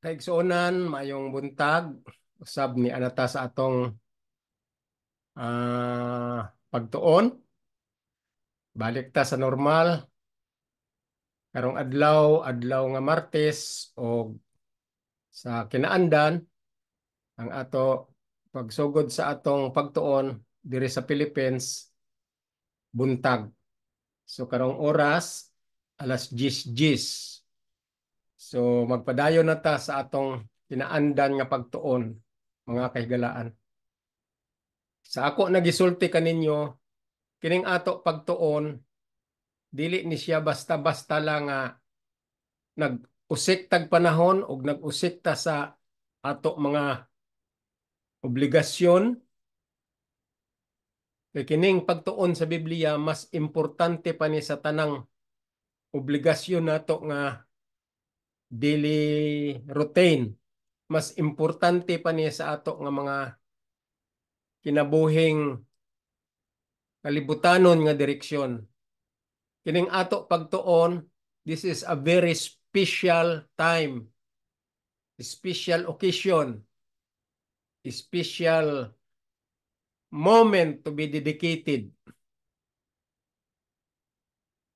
Kaigsuonan, mayong buntag, usab ni anata sa atong pagtuon. Balik ta sa normal, karong adlaw nga Martes o sa kinaandan, ang ato pagsugod sa atong pagtuon diri sa Philippines, buntag. So karong oras, alas 10:10. So magpadayon na ta sa atong kinaandan nga pagtuon, mga kahigalaan. Sa ako nagisulti kaninyo, kining ato pagtuon, dili ni siya basta-basta lang nga nag-usik tag panahon o nag-usik ta sa ato mga obligasyon. Kay kining pagtuon sa Biblia mas importante pa ni sa tanang obligasyon nato nga daily routine. Mas importante pa niya sa ato nga mga kinabuhing kalibutanon nga direksyon. Kining ato pagtuon, this is a very special time, special occasion, special moment to be dedicated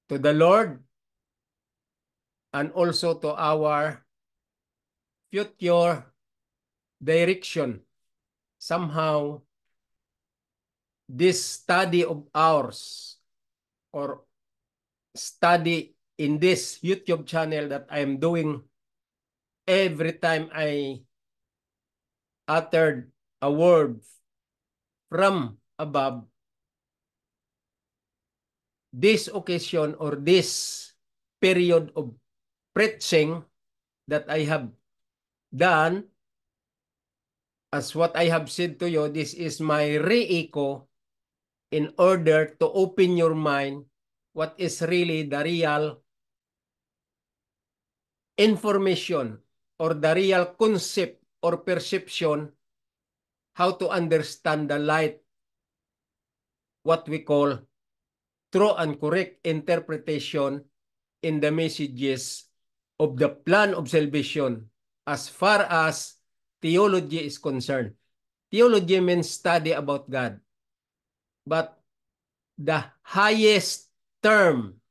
to the Lord and also to our future direction. Somehow, this study of ours or study in this YouTube channel that I am doing every time I uttered a word from above, this occasion or this period of preaching that I have done, as what I have said to you, this is my re-echo in order to open your mind what is really the real information or the real concept or perception, how to understand the light, what we call true and correct interpretation in the messages of the plan of salvation as far as theology is concerned. Theology means study about God. But the highest term,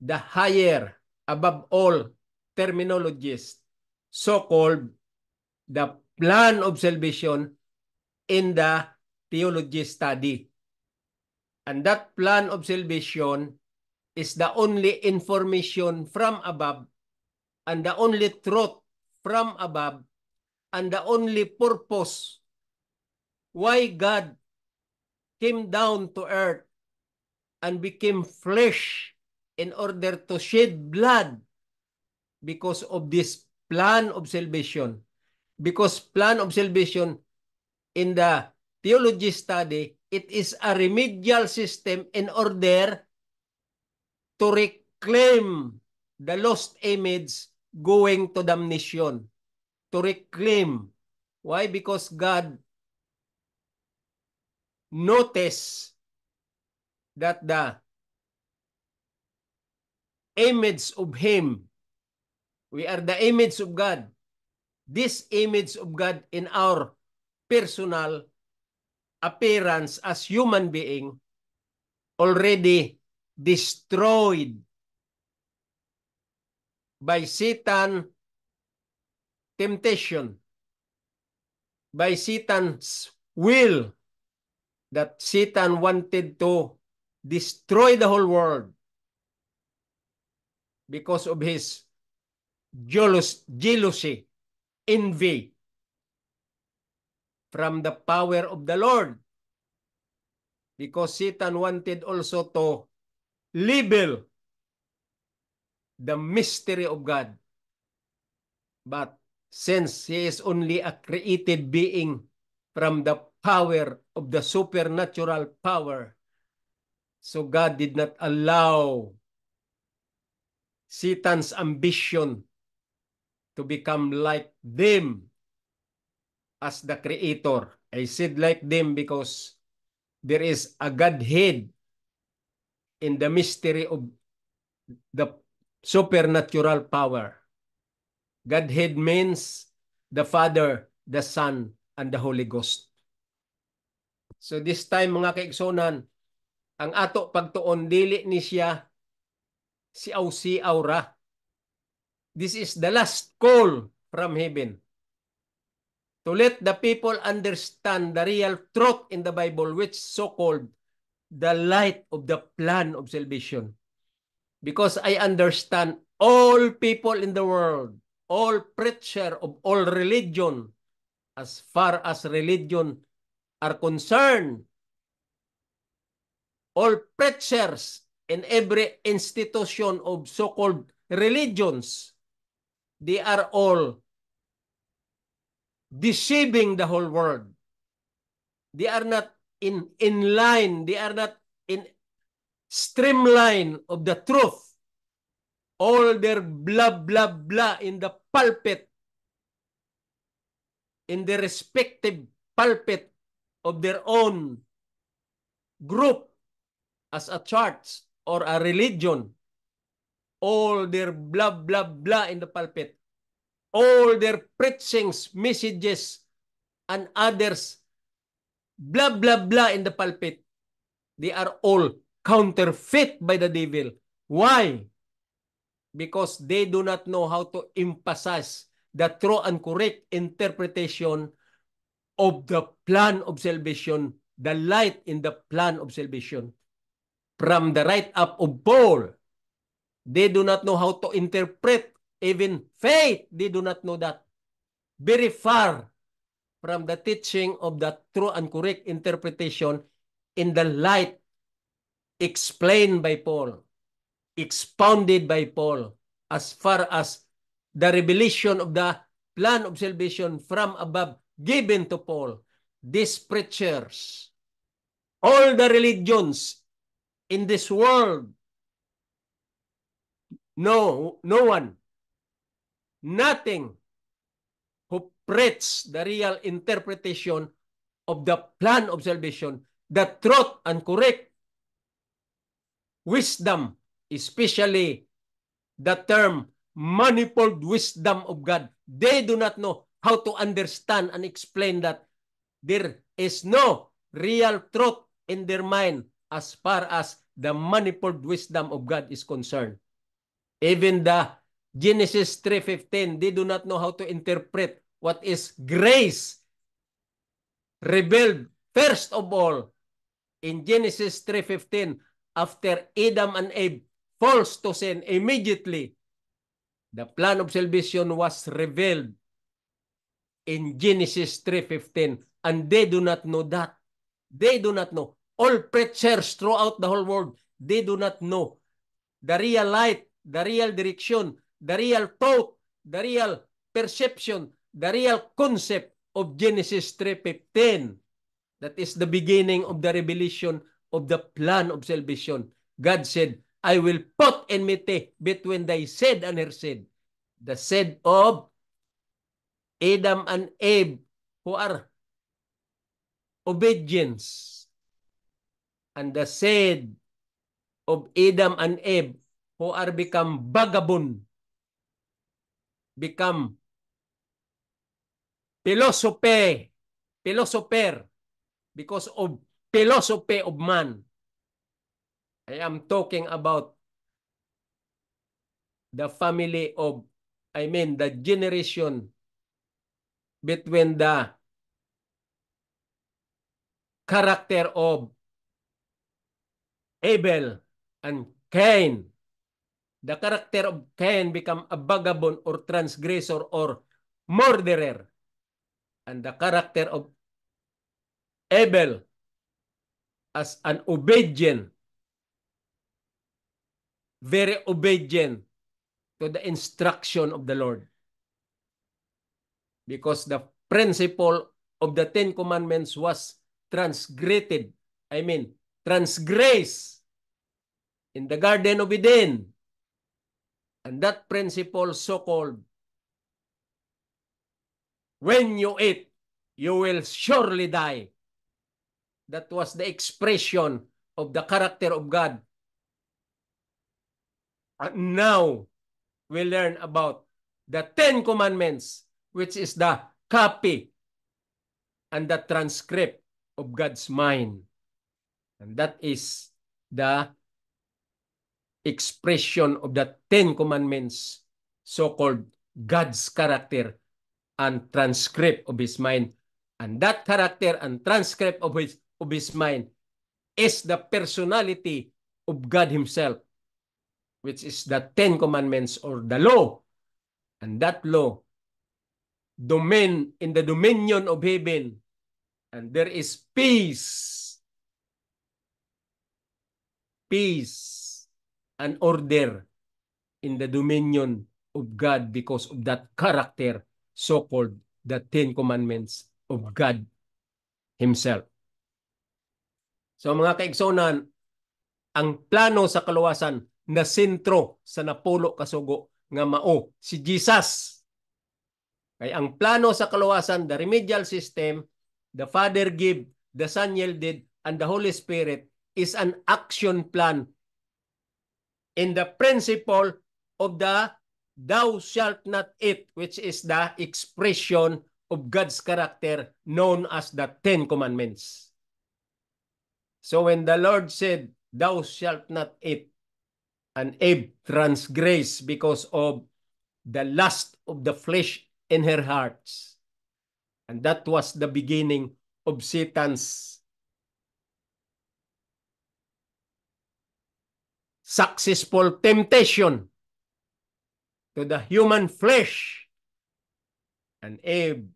the higher, above all terminologies, so-called the plan of salvation in the theology study. And that plan of salvation is the only information from above and the only truth from above and the only purpose why God came down to earth and became flesh in order to shed blood because of this plan of salvation. Because plan of salvation in the theology study, it is a remedial system in order to reclaim the lost image going to damnation. To reclaim. Why? Because God noticed that the image of Him, we are the image of God. This image of God in our personal appearance as human being already destroyed by Satan temptation, by Satan's will, that Satan wanted to destroy the whole world because of his jealousy, envy from the power of the Lord. Because Satan wanted also to libel the mystery of God. But since he is only a created being from the power of the supernatural power, so God did not allow Satan's ambition to become like them as the creator. I said like them because there is a Godhead in the mystery of the supernatural power. Godhead means the Father, the Son, and the Holy Ghost. So this time mga kaigsonan, ang ato pagtuon dili ni siya si aura. This is the last call from heaven to let the people understand the real truth in the Bible, which so-called the light of the plan of salvation. Because I understand all people in the world, all preacher of all religion, as far as religion are concerned, all preachers in every institution of so-called religions, they are all deceiving the whole world. They are not in line, they are not in streamline of the truth. All their blah, blah, blah in the pulpit, in the respective pulpit of their own group as a church or a religion, all their blah, blah, blah in the pulpit, all their preachings, messages, and others, blah, blah, blah in the pulpit, they are all counterfeit by the devil. Why? Because they do not know how to emphasize the true and correct interpretation of the plan of salvation, the light in the plan of salvation. From the write-up of Paul, they do not know how to interpret even faith. They do not know that. Very far from the teaching of the true and correct interpretation in the light explained by Paul, expounded by Paul, as far as the revelation of the plan of salvation from above given to Paul. These preachers, all the religions in this world, no one, nothing who preach the real interpretation of the plan of salvation, the truth and correct wisdom, especially the term manifold wisdom of God. They do not know how to understand and explain that there is no real truth in their mind as far as the manifold wisdom of God is concerned. Even the Genesis 3:15, they do not know how to interpret what is grace revealed first of all in Genesis 3:15 after Adam and Eve falls to sin. Immediately the plan of salvation was revealed in Genesis 3:15, and they do not know that. They do not know. All preachers throughout the whole world, they do not know the real light, the real direction, the real thought, the real perception, the real concept of Genesis 3:15. That is the beginning of the revelation of the plan of salvation. God said, I will put enmity between thy seed and her seed. The seed of Adam and Eve, who are obedience, and the seed of Adam and Eve, who are become vagabond, become philosopher, because of philosophy of man. I am talking about the family of, the generation between the character of Abel and Cain. The character of Cain become a vagabond or transgressor or murderer. And the character of Abel as an obedient, very obedient to the instruction of the Lord. Because the principle of the Ten Commandments was transgressed in the Garden of Eden. And that principle so-called, when you eat, you will surely die. That was the expression of the character of God. And now we learn about the Ten Commandments, which is the copy and the transcript of God's mind. And that is the expression of the Ten Commandments, so-called God's character and transcript of His mind. And that character and transcript of his mind is the personality of God Himself, which is the Ten Commandments or the law. And that law, in the dominion of heaven, and there is peace and order in the dominion of God because of that character, so-called the Ten Commandments of God Himself. So mga kaigsonan, ang plano sa kaluwasan na sentro sa napulo kasugo nga mao si Jesus. Kay ang plano sa kaluwasan, the remedial system, the Father give, the Son yielded, and the Holy Spirit is an action plan in the principle of the thou shalt not eat, which is the expression of God's character known as the Ten Commandments. So when the Lord said, thou shalt not eat, and Eve transgressed because of the lust of the flesh in her hearts. And that was the beginning of Satan's successful temptation to the human flesh. And Eve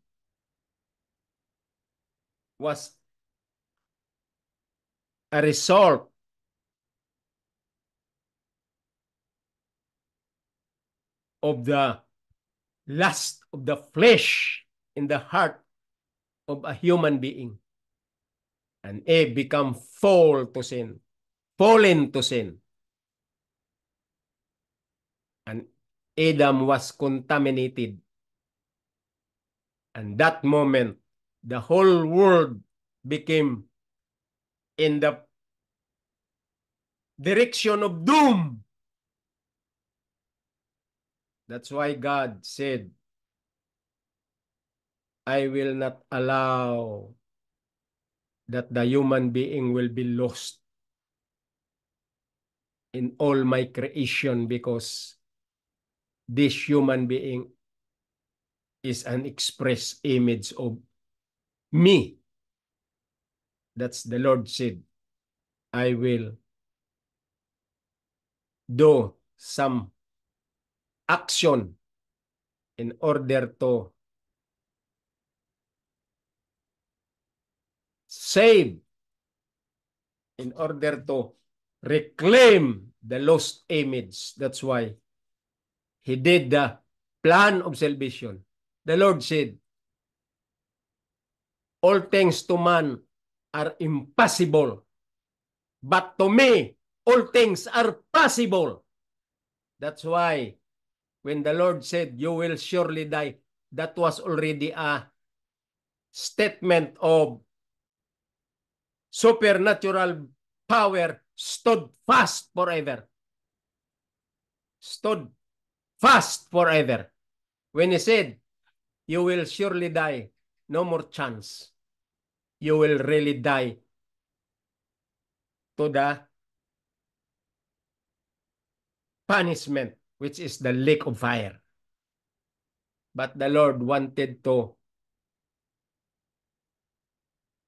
was a result of the lust of the flesh in the heart of a human being. And Eve become fallen to sin. And Adam was contaminated. And that moment, the whole world became in the direction of doom. That's why God said, I will not allow that the human being will be lost in all my creation, because this human being is an express image of me. That's the Lord said, I will do some action in order to save, in order to reclaim the lost image. That's why He did the plan of salvation. The Lord said, all things to man are impossible, but to me, all things are possible. That's why when the Lord said, you will surely die, that was already a statement of supernatural power stood fast forever. Stood fast forever. When He said, you will surely die, no more chance. You will really die to the punishment, which is the lake of fire. But the Lord wanted to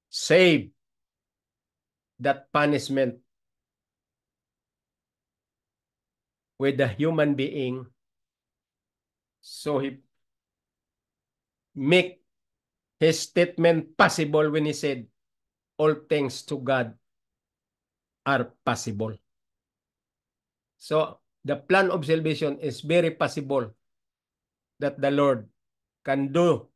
save that punishment with the human being. So He make His statement possible when He said, all things to God are possible. So the plan of salvation is very possible, that the Lord can do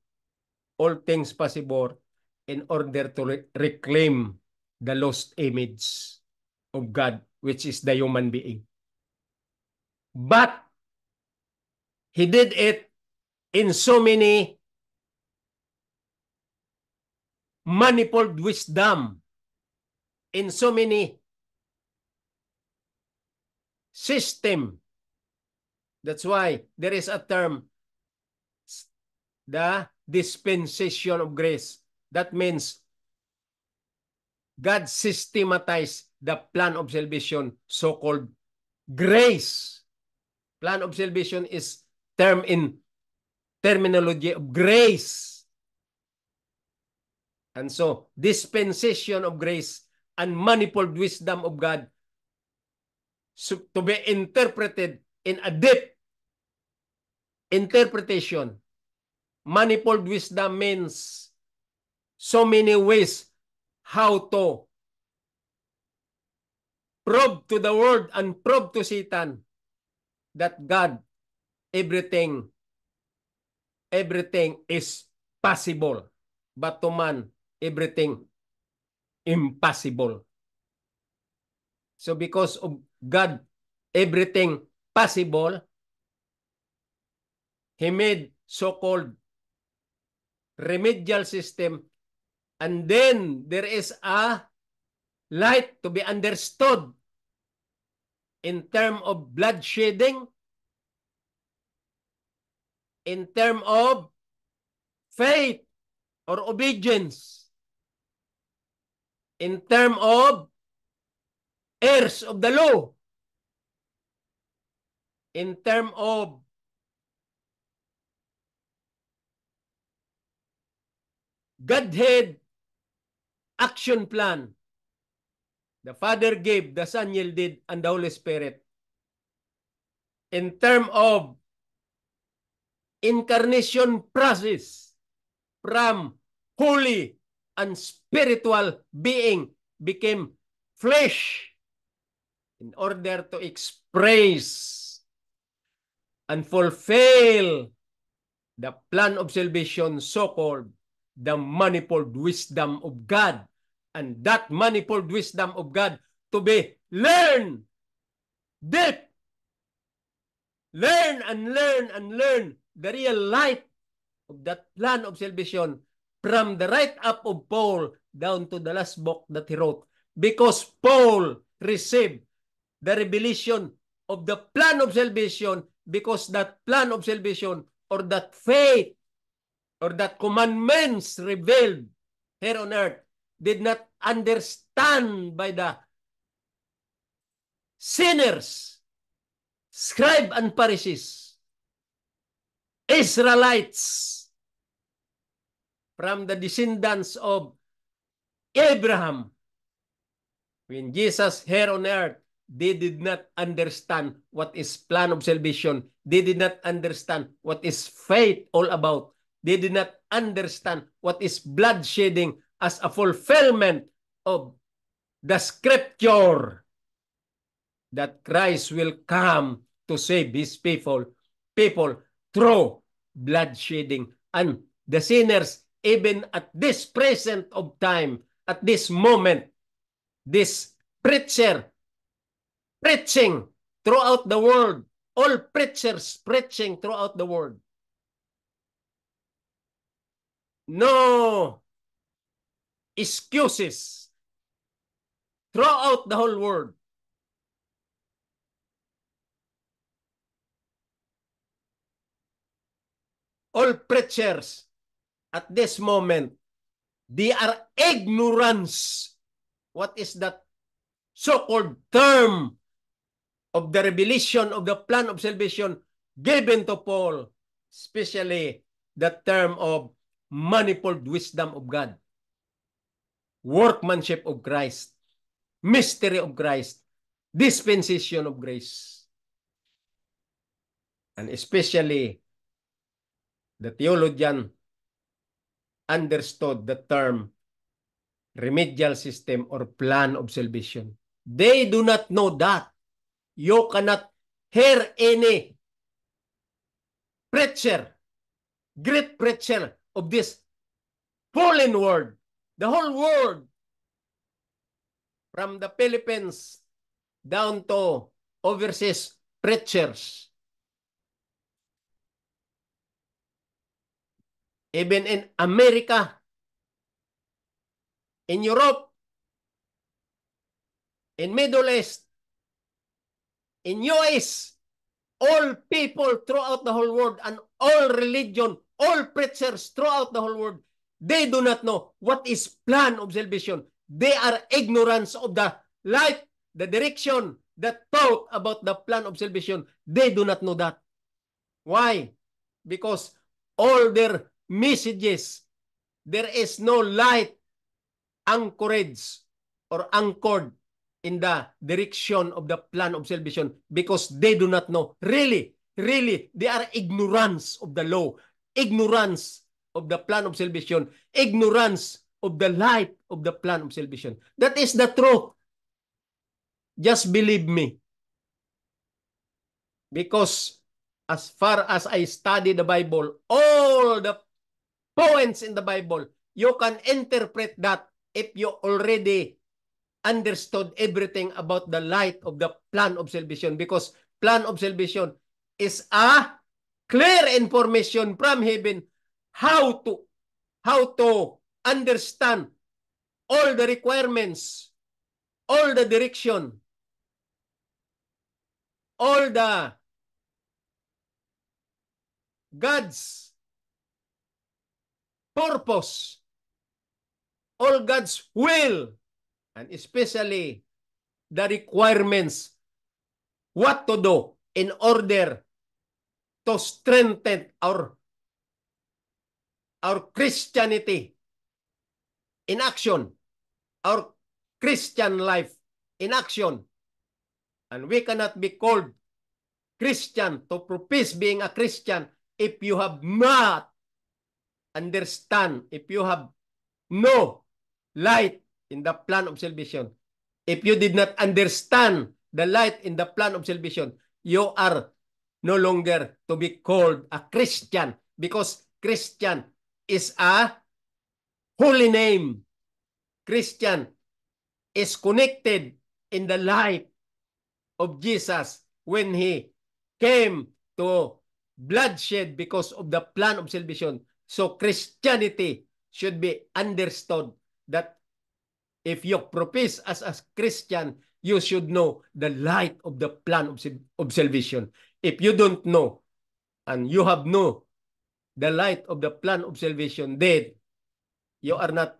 all things possible in order to reclaim the lost image of God, which is the human being. But He did it in so many manifold wisdom, in so many system. That's why there is a term, the dispensation of grace. That means God systematized the plan of salvation, so-called grace. Plan of salvation is term in terminology of grace. And so, dispensation of grace and manifold wisdom of God to be interpreted in a deep interpretation. Manifold wisdom means so many ways how to prove to the world and prove to Satan that God, everything is possible. But to man, everything impossible. So because of God, everything possible, He made so-called remedial system, and then there is a light to be understood in term of bloodshedding, in term of faith or obedience, in term of heirs of the law, in term of Godhead action plan. The Father gave, the Son yielded, and the Holy Spirit. In term of incarnation process, from holy and spiritual being became flesh in order to express and fulfill the plan of salvation, so-called the manifold wisdom of God. And that manifold wisdom of God to be learned deep. Learn and learn and learn the real light of that plan of salvation from the right up of Paul down to the last book that he wrote. Because Paul received the revelation of the plan of salvation, because that plan of salvation or that faith or that commandments revealed here on earth did not understand by the sinners, scribe and Pharisees, Israelites from the descendants of Abraham. When Jesus here on earth, they did not understand what is plan of salvation. They did not understand what is faith all about. They did not understand what is bloodshedding as a fulfillment of the scripture that Christ will come to save his people through bloodshedding. And the sinners, even at this present of time, at this moment, this preacher preaching throughout the world, all preachers preaching throughout the world, no excuses throughout the whole world. All preachers at this moment, they are ignorance. What is that so-called term of the revelation of the plan of salvation given to Paul, especially the term of manifold wisdom of God, workmanship of Christ, mystery of Christ, dispensation of grace. And especially the theologian understood the term remedial system or plan of salvation. They do not know that. You cannot hear any preacher, great preacher of this fallen world, the whole world, from the Philippines down to overseas preachers, even in America, in Europe, in Middle East, in US, all people throughout the whole world and all religion, all preachers throughout the whole world, they do not know what is plan of salvation. They are ignorance of the life, the direction, the thought about the plan of salvation. They do not know that. Why? Because all their messages, there is no light anchorage or anchored in the direction of the plan of salvation because they do not know. Really, they are ignorance of the law, ignorance of the plan of salvation, ignorance of the light of the plan of salvation. That is the truth. Just believe me. Because as far as I study the Bible, all the points in the Bible, you can interpret that if you already understood everything about the light of the plan of salvation, because plan of salvation is a clear information from heaven how to understand all the requirements, all the direction, all the God's purpose, all God's will, and especially the requirements, what to do in order to strengthen our Christianity in action, our Christian life in action. And we cannot be called Christian to profess being a Christian if you have not understand, if you have no light in the plan of salvation. If you did not understand the light in the plan of salvation, you are no longer to be called a Christian, because Christian is a holy name. Christian is connected in the life of Jesus when he came to bloodshed because of the plan of salvation. So Christianity should be understood that if you profess as a Christian, you should know the light of the plan of salvation. If you don't know and you have no the light of the plan of salvation, then you are not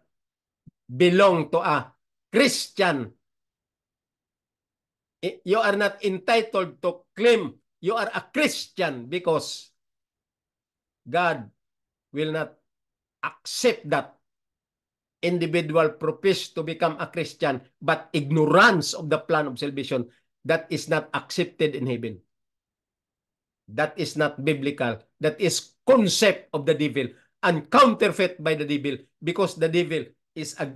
belong to a Christian. You are not entitled to claim you are a Christian, because God will not accept that individual profess to become a Christian, but ignorance of the plan of salvation, that is not accepted in heaven. That is not biblical. That is concept of the devil and counterfeit by the devil, because the devil is a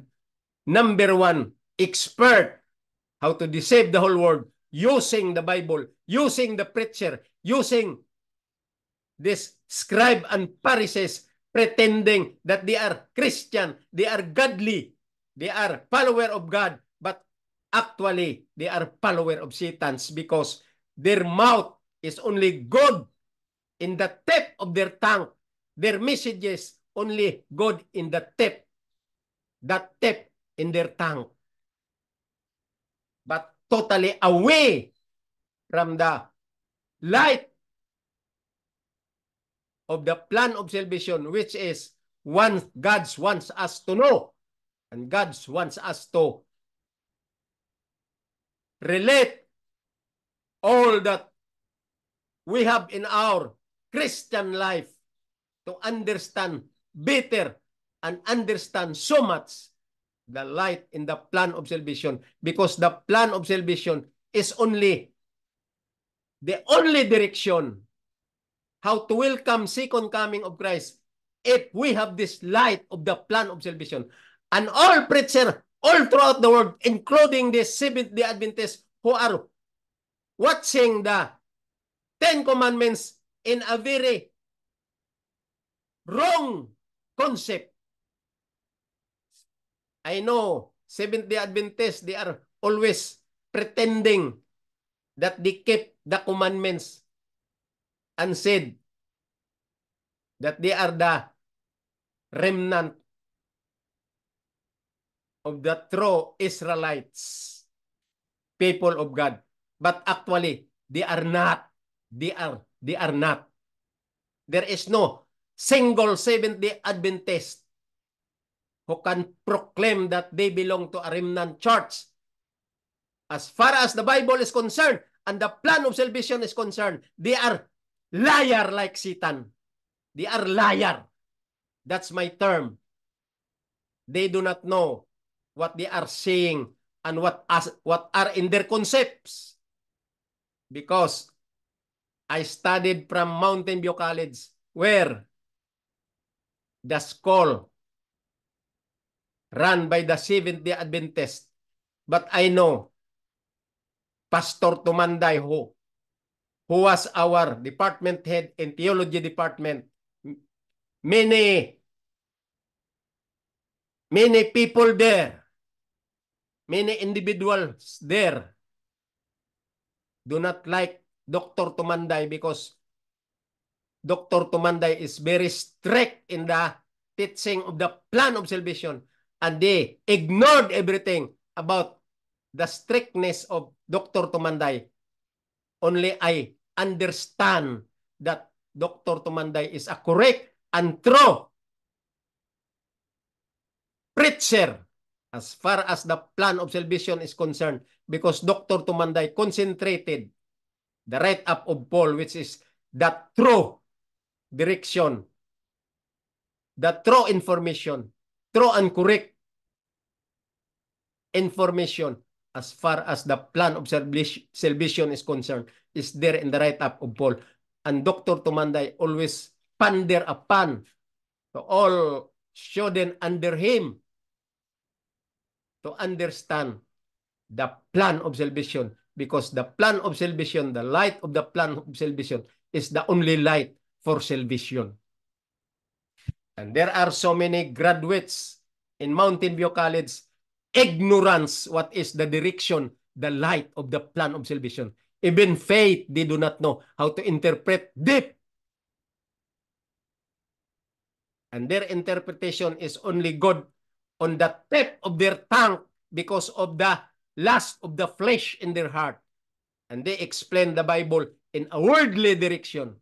number one expert how to deceive the whole world using the Bible, using the preacher, using this scribe and Pharisees, pretending that they are Christian, they are godly, they are follower of God, but actually they are follower of Satan's, because their mouth is only good in the tip of their tongue. Their messages only good in the tip, that tip in their tongue, but totally away from the light of the plan of salvation, which is God wants us to know, and God wants us to relate all that we have in our Christian life to understand better and understand so much the light in the plan of salvation, because the plan of salvation is only the only direction how to welcome second coming of Christ if we have this light of the plan of salvation. And all preachers all throughout the world, including the Seventh-day Adventists who are watching the Ten Commandments in a very wrong concept. I know Seventh-day Adventists, they are always pretending that they keep the commandments and said that they are the remnant of the true Israelites, people of God. But actually, they are not. They are not. There is no single Seventh-day Adventist who can proclaim that they belong to a remnant church. As far as the Bible is concerned and the plan of salvation is concerned, they are liar like Satan. They are liar. That's my term. They do not know what they are saying and what are in their concepts. Because I studied from Mountain View College where the school run by the Seventh-day Adventist. But I know Pastor Tumanday who was our department head in theology department. Many people there, many individuals there do not like Dr. Tumanday because Dr. Tumanday is very strict in the teaching of the plan of salvation, and they ignored everything about the strictness of Dr. Tumanday. Only I understand that Dr. Tumanday is a correct and true preacher as far as the plan of salvation is concerned, because Dr. Tumanday concentrated the write-up of Paul, which is the true direction, the true information, true and correct information as far as the plan of salvation is concerned, is there in the write-up of Paul. And Dr. Tumanday always pander upon to all students under him to understand the plan of salvation, because the plan of salvation, the light of the plan of salvation is the only light for salvation. And there are so many graduates in Mountain View College ignorance what is the direction, the light of the plan of salvation. Even faith, they do not know how to interpret deep. And their interpretation is only good on the tip of their tongue because of the lust of the flesh in their heart. And they explain the Bible in a worldly direction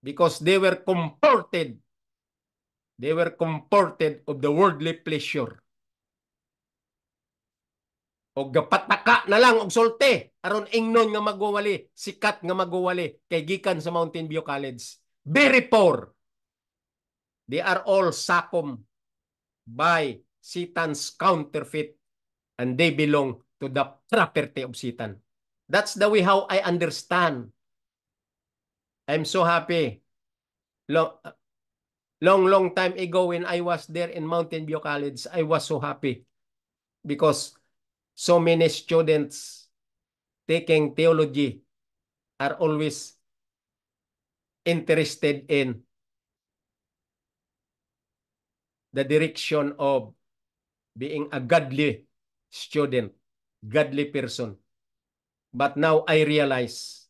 because they were comforted. They were comforted of the worldly pleasure. O gapataka na lang og sulti aron ingnon nga magwawali, sikat nga magwawali kay gikan sa Mountain View College. Very poor. They are all sakom by Satan's counterfeit, and they belong to the property of Satan. That's the way how I understand. I'm so happy. Long time ago when I was there in Mountain View College, I was so happy because so many students taking theology are always interested in the direction of being a godly student, godly person. But now I realize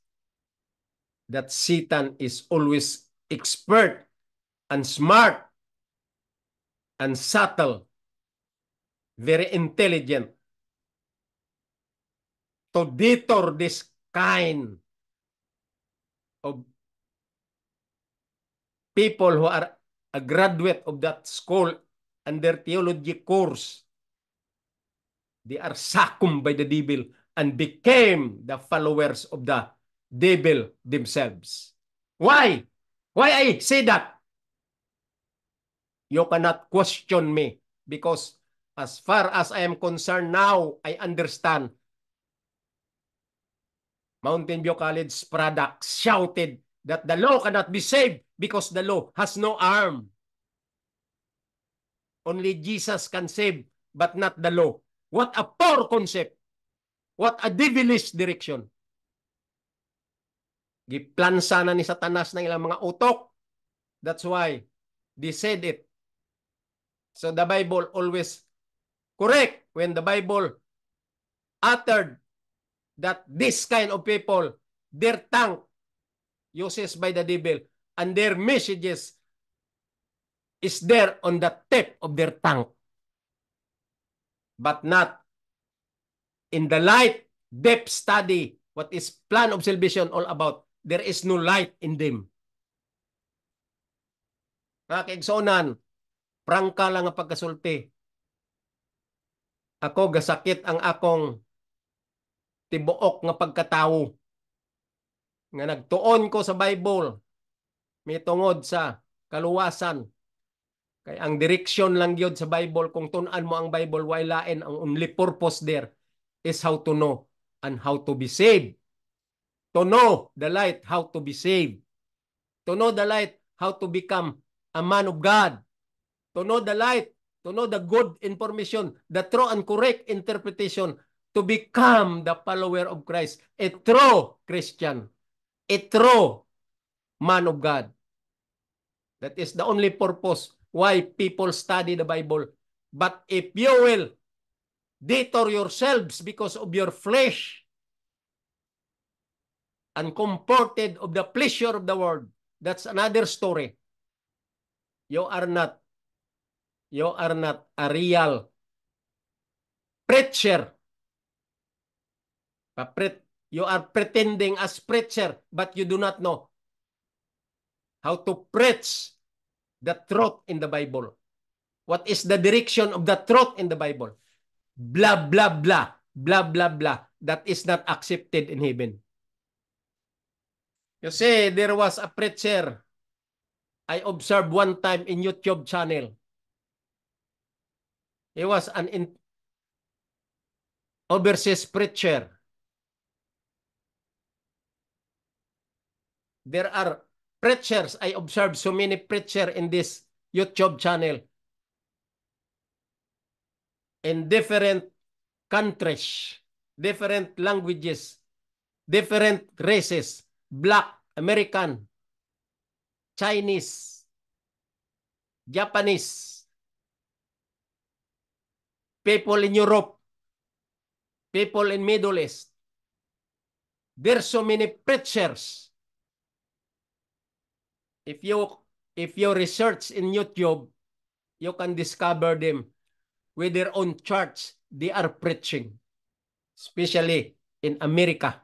that Satan is always expert and smart and subtle, very intelligent to detour this kind of people who are a graduate of that school and their theology course. They are succumbed by the devil and became the followers of the devil themselves. Why? Why I say that? You cannot question me because as far as I am concerned now, I understand. Mountain View College products shouted that the law cannot be saved because the law has no arm. Only Jesus can save, but not the law. What a poor concept. What a devilish direction. Giplansa na ni Satanas ng ilang mga utok. That's why they said it. So the Bible always correct when the Bible uttered that this kind of people, their tongue uses by the devil and their messages is there on the tip of their tongue, but not in the light, depth study, what is plan of salvation all about. There is no light in them. Nga kaigsuonan, prangka lang ang pagkasulti. Ako gasakit ang akong tibuok nga pagkatawo. Nga nagtuon ko sa Bible, mitungod sa kaluwasan. Kay ang direksyon lang gyud sa Bible, kung tun-an mo ang Bible, why lain, ang only purpose there is how to know and how to be saved. To know the light, how to be saved. To know the light, how to become a man of God. To know the light, to know the good information, the true and correct interpretation, to become the follower of Christ, a true Christian, a true man of God. That is the only purpose why people study the Bible. But if you will detour yourselves because of your flesh and comforted of the pleasure of the world, that's another story. You are not a real preacher. You are pretending as preacher, but you do not know how to preach the truth in the Bible. What is the direction of the truth in the Bible? Blah, blah, blah. Blah, blah, blah. That is not accepted in heaven. You see, there was a preacher I observed one time in YouTube channel. He was an overseas preacher. There are preachers. I observed so many preachers in this YouTube channel in different countries, different languages, different races, Black, American, Chinese, Japanese, people in Europe, people in Middle East. There's so many preachers. If you research in YouTube, you can discover them with their own church. They are preaching, especially in America,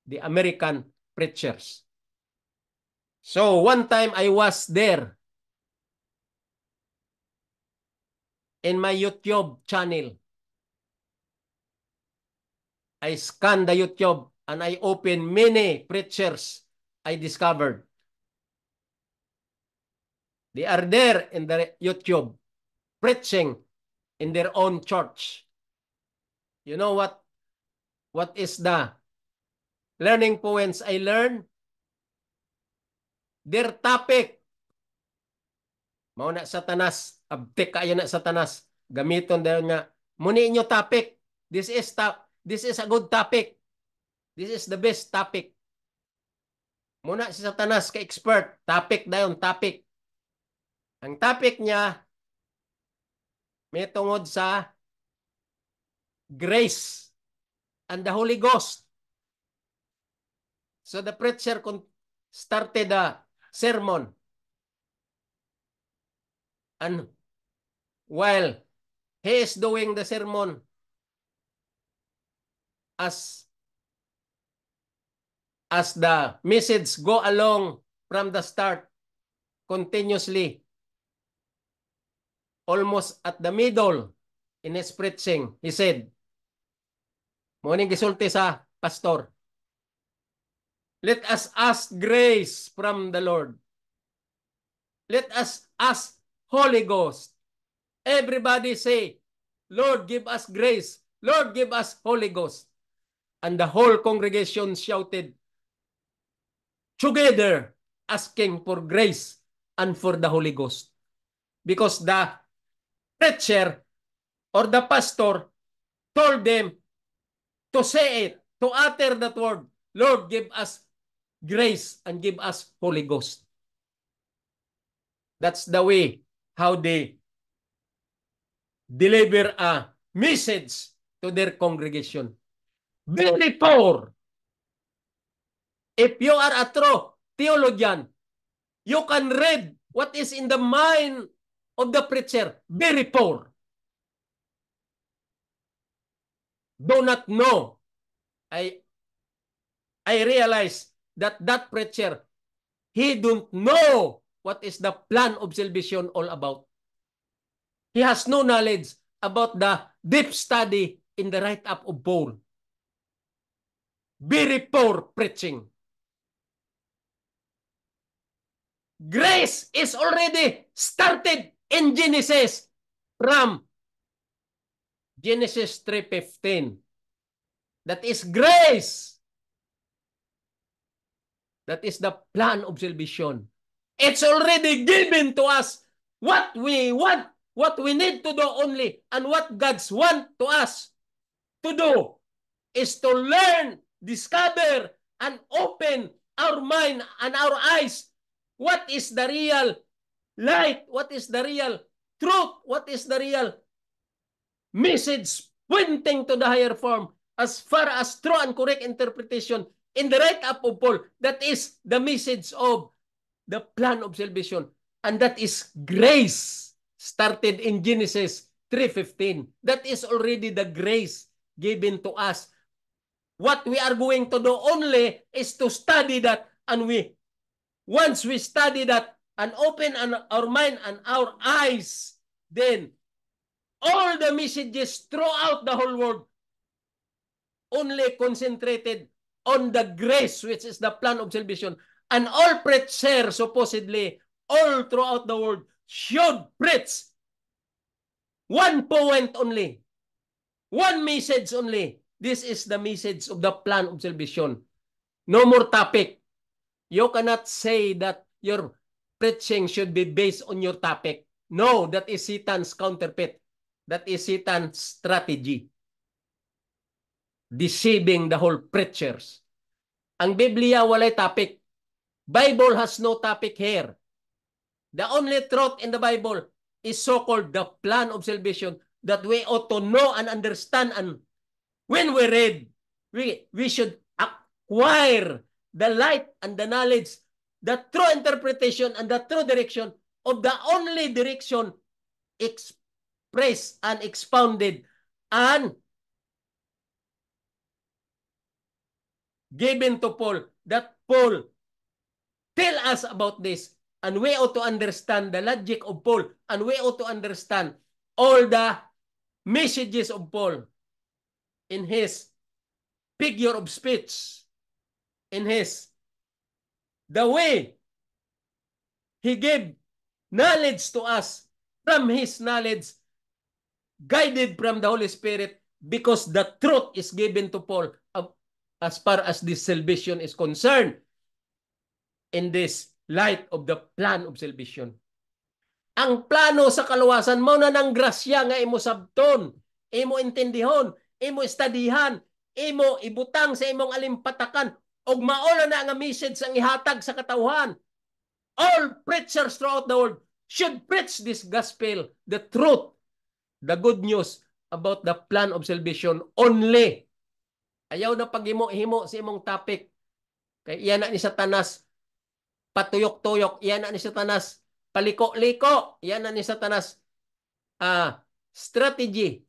the American preachers. So one time I was there in my YouTube channel. I scanned the YouTube and I opened many preachers I discovered. They are there in the YouTube preaching in their own church. You know what? What is the learning points I learned? Their topic. Mao na Satanas, abtek kayo na Satanas. Gamiton dayon nga muni inyo topic. This is a good topic. This is the best topic. Muna si Satanas ka expert, topic dayon, topic. Ang topic niya may tungod sa grace and the Holy Ghost. So the preacher started a sermon. And while he is doing the sermon, as the message go along from the start, continuously, almost at the middle in his preaching, he said, morning gisulti sa pastor, let us ask grace from the Lord. Let us ask Holy Ghost. Everybody say, Lord, give us grace. Lord, give us Holy Ghost. And the whole congregation shouted together, asking for grace and for the Holy Ghost. Because the preacher or the pastor told them to say it, to utter that word, Lord, give us grace and give us Holy Ghost. That's the way how they deliver a message to their congregation. Very poor. If you are a true theologian, you can read what is in the mind of the preacher. Very poor. Do not know. I realize that preacher, he don't know what is the plan of salvation all about. He has no knowledge about the deep study in the write-up of Paul. Very poor preaching. Grace is already started in Genesis from Genesis 3:15. That is grace. That is the plan of salvation. It's already given to us what we want, what we need to do only, and what God's want to us to do is to learn, discover, and open our mind and our eyes. What is the real light? What is the real truth? What is the real message pointing to the higher form as far as true and correct interpretation in the write-up of Paul? That is the message of the plan of salvation. And that is grace started in Genesis 3:15. That is already the grace given to us. What we are going to do only is to study that, and once we study that and open our mind and our eyes, then all the messages throughout the whole world only concentrated on the grace, which is the plan of salvation. And all preachers, supposedly, all throughout the world, should preach one point only, one message only. This is the message of the plan of salvation. No more topic. You cannot say that your preaching should be based on your topic. No, that is Satan's counterfeit. That is Satan's strategy. Deceiving the whole preachers. Ang Biblia walay topic. Bible has no topic here. The only truth in the Bible is so-called the plan of salvation that we ought to know and understand. And when we read, we should acquire the light and the knowledge, the true interpretation and the true direction of the only direction expressed and expounded and given to Paul, that Paul tell us about this, and we ought to understand the logic of Paul, and we ought to understand all the messages of Paul in his figure of speech, in the way he gave knowledge to us from his knowledge, guided from the Holy Spirit, because the truth is given to Paul as far as this salvation is concerned in this light of the plan of salvation. Ang plano sa kaluwasan mo na ng grasya nga imo sabton, imo intindihon, imo estadihan, imo ibutang sa imong alimpatakan, og maula na nga message ang ihatag sa katawhan. All preachers throughout the world should preach this gospel, the truth, the good news about the plan of salvation only. Ayaw na paghimo-himo sa imong topic. Kay iyan na ni Satanas patuyok-tuyok, iyan na ni Satanas paliko-liko, iyan na ni Satanas strategy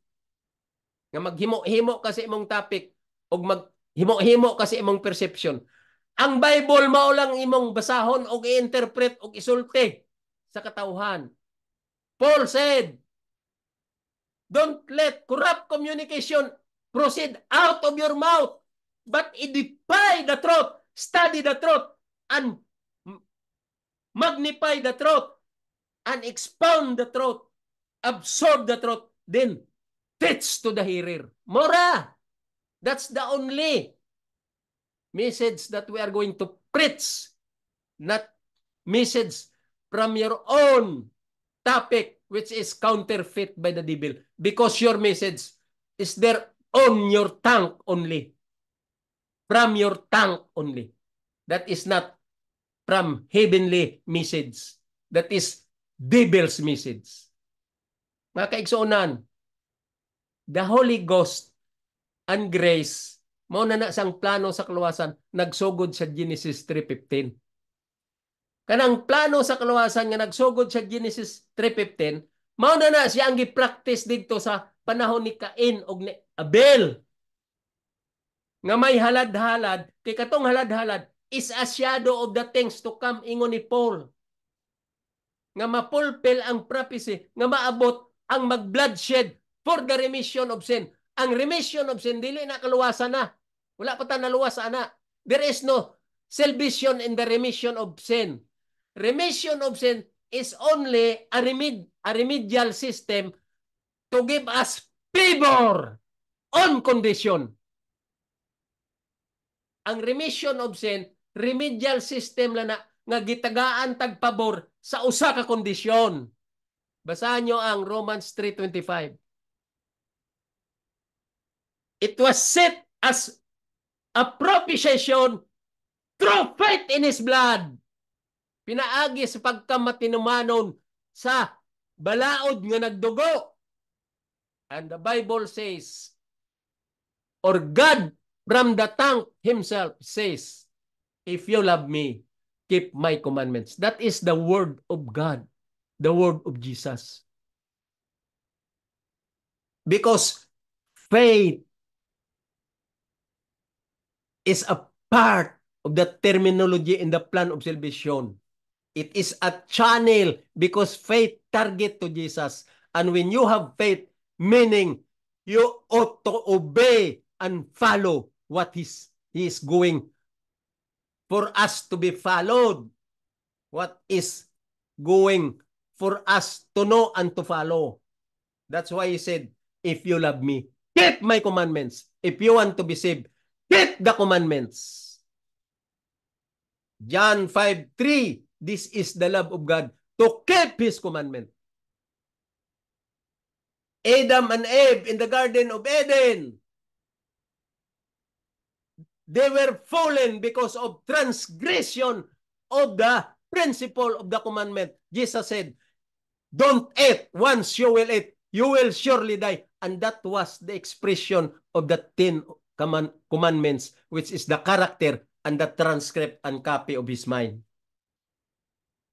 nga maghimo-himo kasi imong topic og maghimo-himo kasi imong perception. Ang Bible mao lang imong basahon og i-interpret og isulti sa katawhan. Paul said, don't let corrupt communication proceed out of your mouth, but edify the truth, study the truth, and magnify the truth, and expound the truth, absorb the truth, then teach to the hearer. Mora! That's the only message that we are going to preach, not message from your own topic, which is counterfeit by the devil, because your message is there on your tongue only, from your tongue only. That is not from heavenly message. That is devil's message. Mga kaigsuunan, the Holy Ghost and grace, mao na sang plano sa kaluwasan, nagsugod sa Genesis 3:15. Kanang plano sa kaluwasan nga nagsugod sa Genesis 3:15, mao na siya ang gi-practice dito sa panahon ni Cain og ni Abel. Nga may halad-halad, kay katong halad-halad is a shadow of the things to come, ingon ni Paul. nga mapulpil ang prophecy nga maabot ang mag-bloodshed for the remission of sin. Ang remission of sin dili na kaluwasan na. Wala pa ta naluwas ana. There is no salvation in the remission of sin. Remission of sin is only a remedial system to give us favor on condition. Ang remission of sin, remedial system lang na nga gitagaan tag pabor sa usa ka kondisyon. Basahan nyo ang Romans 3:25. It was set as a propitiation through faith in His blood. Pinaagi sa pagkamatinumanon sa balaod nga nagdugo. And the Bible says, or God from the tongue Himself says, if you love me, keep my commandments. That is the word of God, the word of Jesus. Because faith is a part of the terminology in the plan of salvation. It is a channel because faith target to Jesus. And when you have faith, meaning you ought to obey and follow what He is going for us to be followed. What is going for us to know and to follow. That's why He said, if you love me, keep my commandments. If you want to be saved, keep the commandments. John 5:3, this is the love of God, to keep His commandment. Adam and Eve in the Garden of Eden, they were fallen because of transgression of the principle of the commandment. Jesus said, don't eat. Once you will eat, you will surely die. And that was the expression of the 10 commandments, which is the character and the transcript and copy of His mind.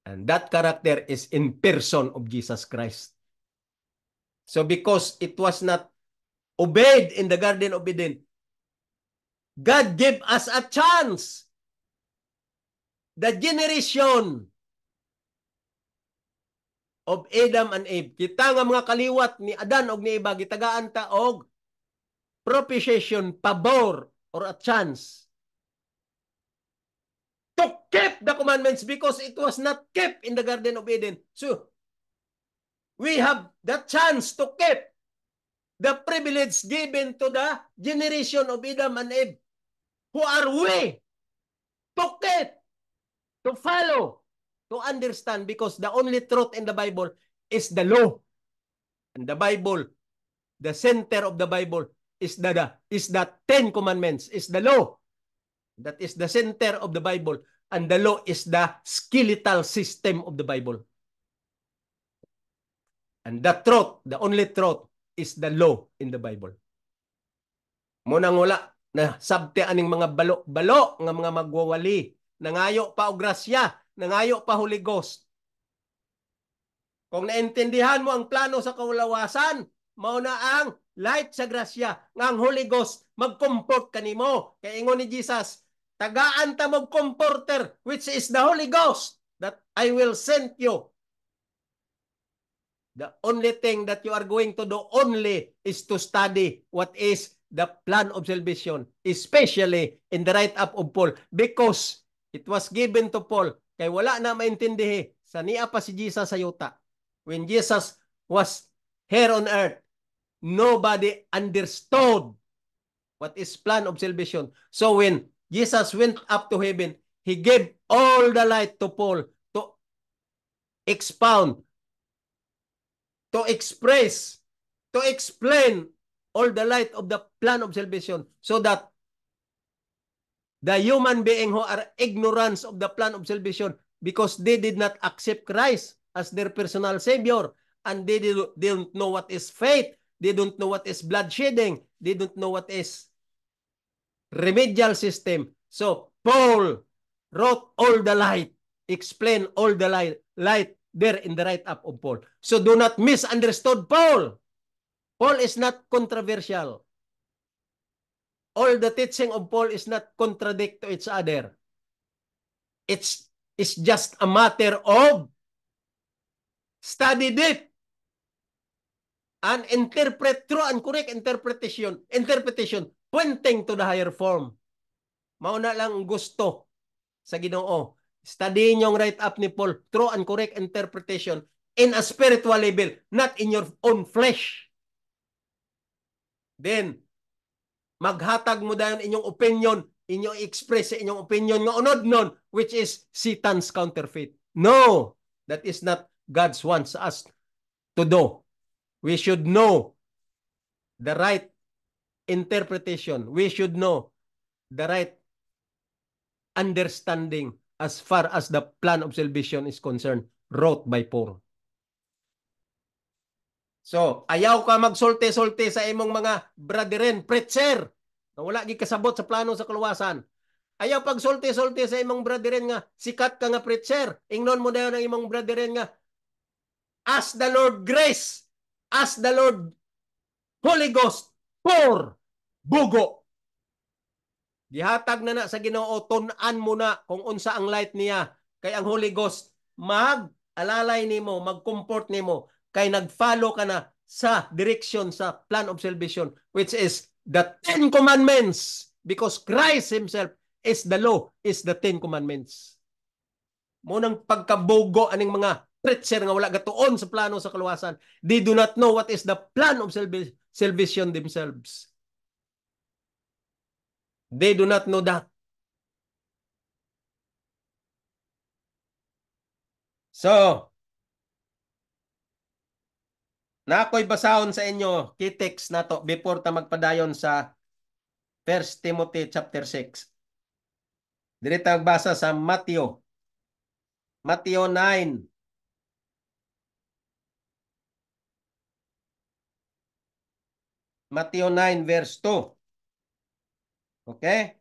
And that character is in person of Jesus Christ. So because it was not obeyed in the Garden of Eden, God gave us a chance. The generation of Adam and Eve, kita nga mga kaliwat ni Adan og ni Eva, gitagaan ta og propitiation, pabor, or a chance to keep the commandments because it was not kept in the Garden of Eden. So, we have the chance to keep the privilege given to the generation of Adam and Eve. Who are we to keep, to follow, to understand, because the only truth in the Bible is the law. And the Bible, the center of the Bible is the 10 commandments, is the law. That is the center of the Bible. And the law is the skeletal system of the Bible. And the truth, the only truth, is the law in the Bible. Munang wala na sabte aning mga balo nga mga magwawali, nangayo pa og grasya, nangayo pa Holy Ghost. Kung naintindihan mo ang plano sa kaulawasan, mao na ang light sa grasya, nga ang Holy Ghost mag-comfort kanimo. Kaya ingon ni Jesus, tagaan ta mo comforter, which is the Holy Ghost, that I will send you. The only thing that you are going to do only is to study what is the plan of salvation, especially in the write-up of Paul, because it was given to Paul, kay wala na maintindihi, sa niya pa si Jesus sa yuta. When Jesus was here on earth, nobody understood what is plan of salvation. So when Jesus went up to heaven, He gave all the light to Paul to expound, to express, to explain all the light of the plan of salvation, so that the human being who are ignorant of the plan of salvation because they did not accept Christ as their personal Savior, and they don't know what is faith, they don't know what is bloodshedding, they don't know what is remedial system. So Paul wrote all the light, explained all the light there in the write-up of Paul. So do not misunderstand Paul. Paul is not controversial. All the teaching of Paul is not contradict to each other. It's just a matter of Study deep and interpret true and correct interpretation pointing to the higher form. Mauna lang gusto sa Ginoo. Study yung right up ni Paul, true and correct interpretation in a spiritual level, not in your own flesh. Then, maghatag mo dayon inyong opinion, inyong express sa inyong opinion nga unod nun, which is Satan's counterfeit. No, that is not God's wants us to do. We should know the right interpretation. We should know the right understanding as far as the plan of salvation is concerned, wrote by Paul. So, ayaw ka magsulti-sulti sa imong mga brethren, preacher, na wala gi kasabot sa plano sa kaluwasan. Ayaw pagsulti-sulti sa imong brethren nga sikat ka nga preacher. Ingnon mo dayon ang imong brethren nga as the Lord grace, as the Lord Holy Ghost, pour, bugo. Gihatag na sa Ginoo, tun-an mo na kung unsa ang light niya. Kay ang Holy Ghost, mag-alalay nimo, mag-comfort nimo, kay nag-follow ka na sa direction sa plan of salvation, which is the 10 commandments. Because Christ Himself is the law, is the 10 commandments. Munang pagkabogo aning mga preacher nga wala gatuon sa plano sa kaluwasan. They do not know what is the plan of salvation themselves. They do not know that. So, na ako'y basahon sa inyo, key text na to before ta magpadayon sa 1 Timothy chapter 6. Dito basa sa Matthew 9. Matthew 9 verse 2. Okay?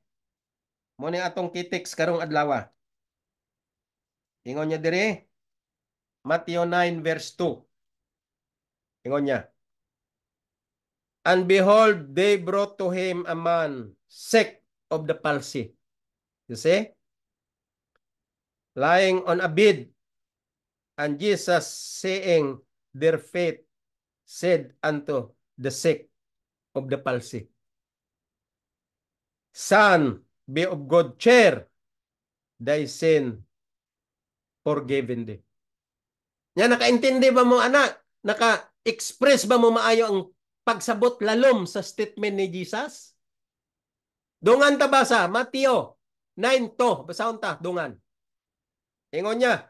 Muna atong key text karong adlaw. Ingon niya diri, Matthew 9 verse 2. Ingon niya, and behold, they brought to him a man sick of the palsy. You see? Lying on a bed. And Jesus, seeing their faith, said unto the sick of the palsy, Son, be of good cheer, thy sin forgiven thee. Yan, nakaintindi ba mo, anak? Naka-express ba mo maayo ang pagsabot lalom sa statement ni Jesus? Dungan ta basa, Mateo 9 to, basahon ta, dungan. Ingon niya,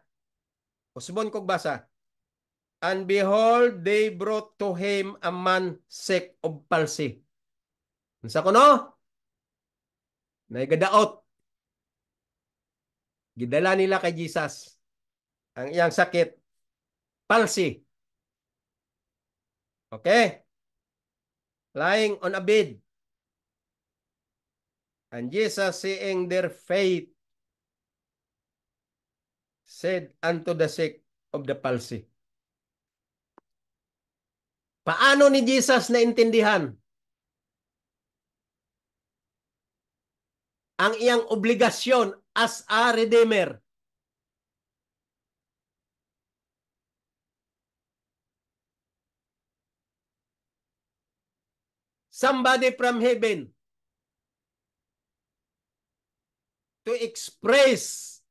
usbon kog basa, and behold, they brought to him a man sick of palsy. Unsa kuno? Naigadaot. Gidala nila kay Jesus ang iyang sakit, palsy. Okay? Lying on a bed. And Jesus, seeing their faith, said unto the sick of the palsy. Paano ni Jesus naintindihan ang iyang obligasyon as a redeemer? Somebody from heaven to express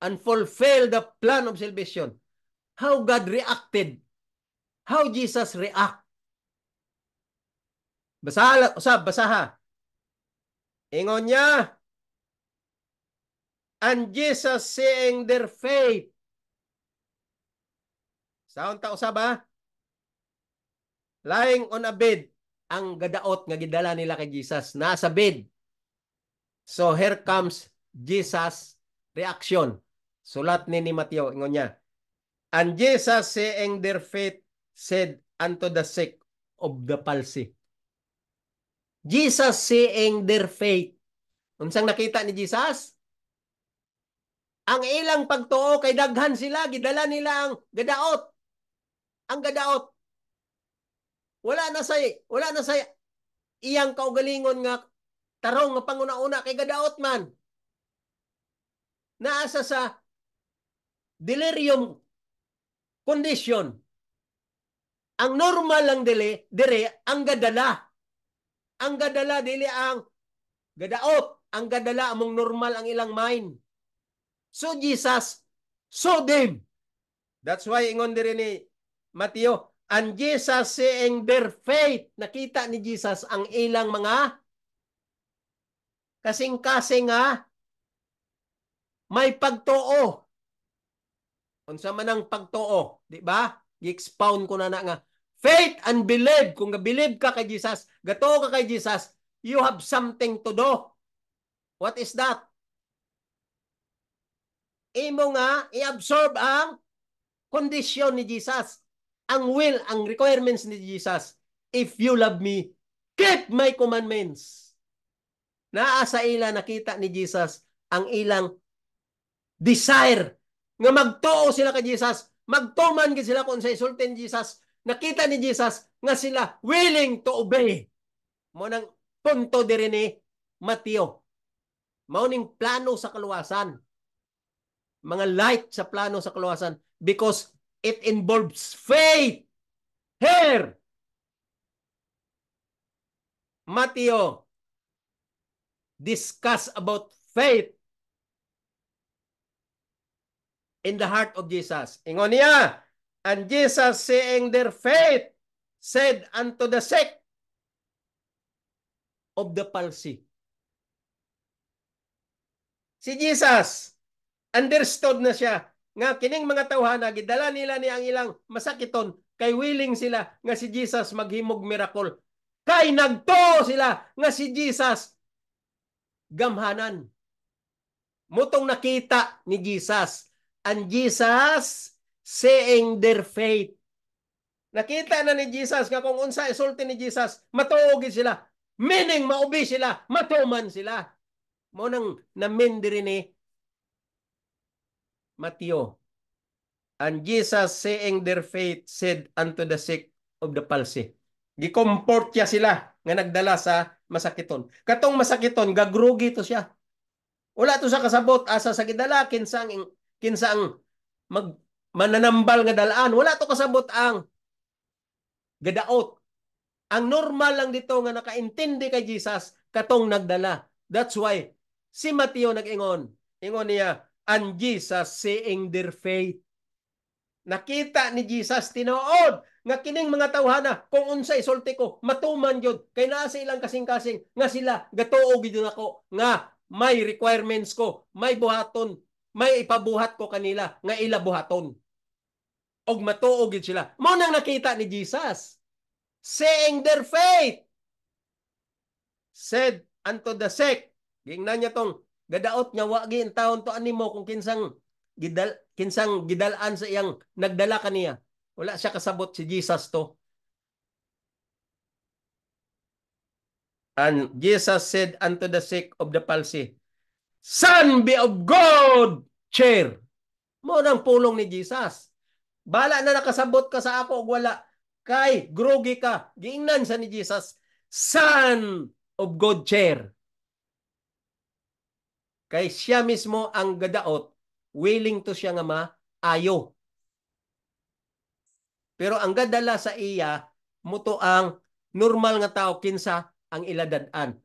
and fulfill the plan of salvation. How God reacted. How Jesus react. Basaha. Ingon niya, and Jesus seeing their faith. Saon ta usab ha? Lying on a bed. Ang gadaot nga gidala nila kay Jesus. Nasa bed. So here comes Jesus' reaction. Sulat ni Mateo. Ingon niya, and Jesus seeing their faith said unto the sick of the palsy. Jesus seeing their faith. Unsang nakita ni Jesus? Ang ilang pagtuo kay daghan sila, gidala nila ang gadaot. Ang gadaot. Wala na say iyang kaugalingon nga tarong nga panguna-una kay gadaot man. Naasa sa delirium condition. Ang normal lang dire ang gadala. Ang gadala dili ang gadaot. Ang gadala among normal ang ilang mind. So Jesus so them. That's why ingon diri ni Mateo, and Jesus seeing their faith, nakita ni Jesus ang ilang mga kasing-kasing may pagtuo. Unsa man ang pagtuo, di ba? I-expound ko na nga. Faith and believe. Kung believe ka kay Jesus, gato ka kay Jesus, you have something to do. What is that? Imo nga i-absorb ang kondisyon ni Jesus, ang will, ang requirements ni Jesus. If you love me, keep my commandments. Naa sa ila nakita ni Jesus ang ilang desire nga magtuo sila kay Jesus, magtuman gid sila kung sa isulti ni Jesus. Nakita ni Jesus nga sila willing to obey. Mo nang punto diri ni Mateo. Mao ning plano sa kaluwasan. Mga light sa plano sa kaluwasan because it involves faith. Here, Mateo discuss about faith in the heart of Jesus. Ingon niya, and Jesus seeing their faith said unto the sick of the palsy. Si Jesus, understood na siya nga kining mga tawhana gidala nila ni ang ilang masakiton kay willing sila nga si Jesus maghimog miracle. Kay nagtuo sila nga si Jesus gamhanan. Mutong nakita ni Jesus. And Jesus seeing their faith. Nakita na ni Jesus nga kung unsa isulti ni Jesus, matuog sila. Meaning maubi sila, matuman sila. Mo nang namin diri ni Mateo. And Jesus seeing their faith said unto the sick of the palsy. Gikomport siya sila nga nagdala sa masakiton. Katong masakiton, gagrugi to siya. Wala to sa kasabot asa sa gidala kinsang mananambal nga dalaan. Wala to kasabot ang gadaot. Ang normal lang dito nga nakaintindi kay Jesus katong nagdala. That's why si Mateo nag-ingon. Ingon niya, and Jesus seeing their faith. Nakita ni Jesus tinuod nga kining mga tawhana kung unsay isulti ko matuman gyud kay naa sa ilang kasing-kasing nga sila gatuo gyud nako nga may requirements ko, may buhaton, may ipabuhat ko kanila nga ila buhaton. Og matuo gyud sila. Mao nang nakita ni Jesus. Seeing their faith said unto the sick. Gingnan niya tong gadaot niya wa gi taon to animo kung kinsang gidalaan sa iyang nagdala kaniya. Wala siya kasabot si Jesus to. And Jesus said unto the sick of the palsy, Son, be of good cheer. Mo nang pulong ni Jesus. Bala na nakasabot ka sa ako og wala. Kay grogi ka. Giingnan sa ni Jesus, Son of good cheer. Kay siya mismo ang gadaot, willing to siya nga maayo. Pero ang gadala sa iya, muto ang normal nga tao kinsa ang iladad-an.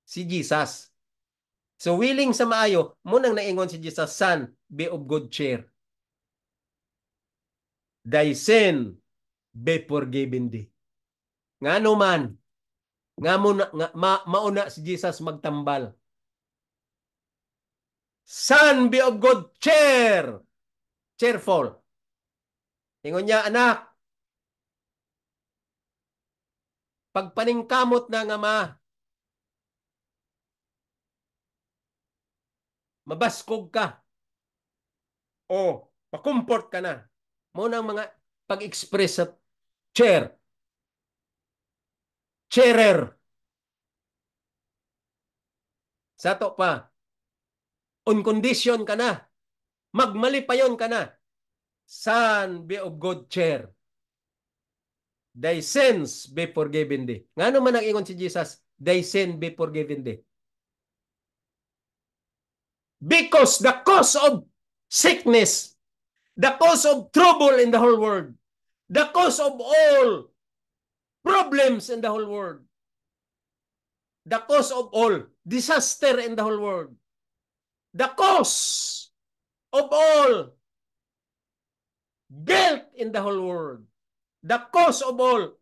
Si Jesus. So willing sa maayo, munang naingon si Jesus, Son, be of good cheer. Thy sin be forgiven thee. Nga man, nga muna, mauna si Jesus magtambal. Son, be of good cheer. Cheerful. Ingon niya, anak, pagpaningkamot na nga mabaskog ka o makumport ka na. Muna mga pag-express sa cheer. Cheerer. Sa to pa, on condition ka na. Magmalipayon ka na. Son, be of good cheer. Thy sins be forgiven thee. Nga naman ang ingon si Jesus, thy sin be forgiven thee. Because the cause of sickness the cause of trouble in the whole world, the cause of all problems in the whole world, the cause of all disaster in the whole world, the cause of all guilt in the whole world, the cause of all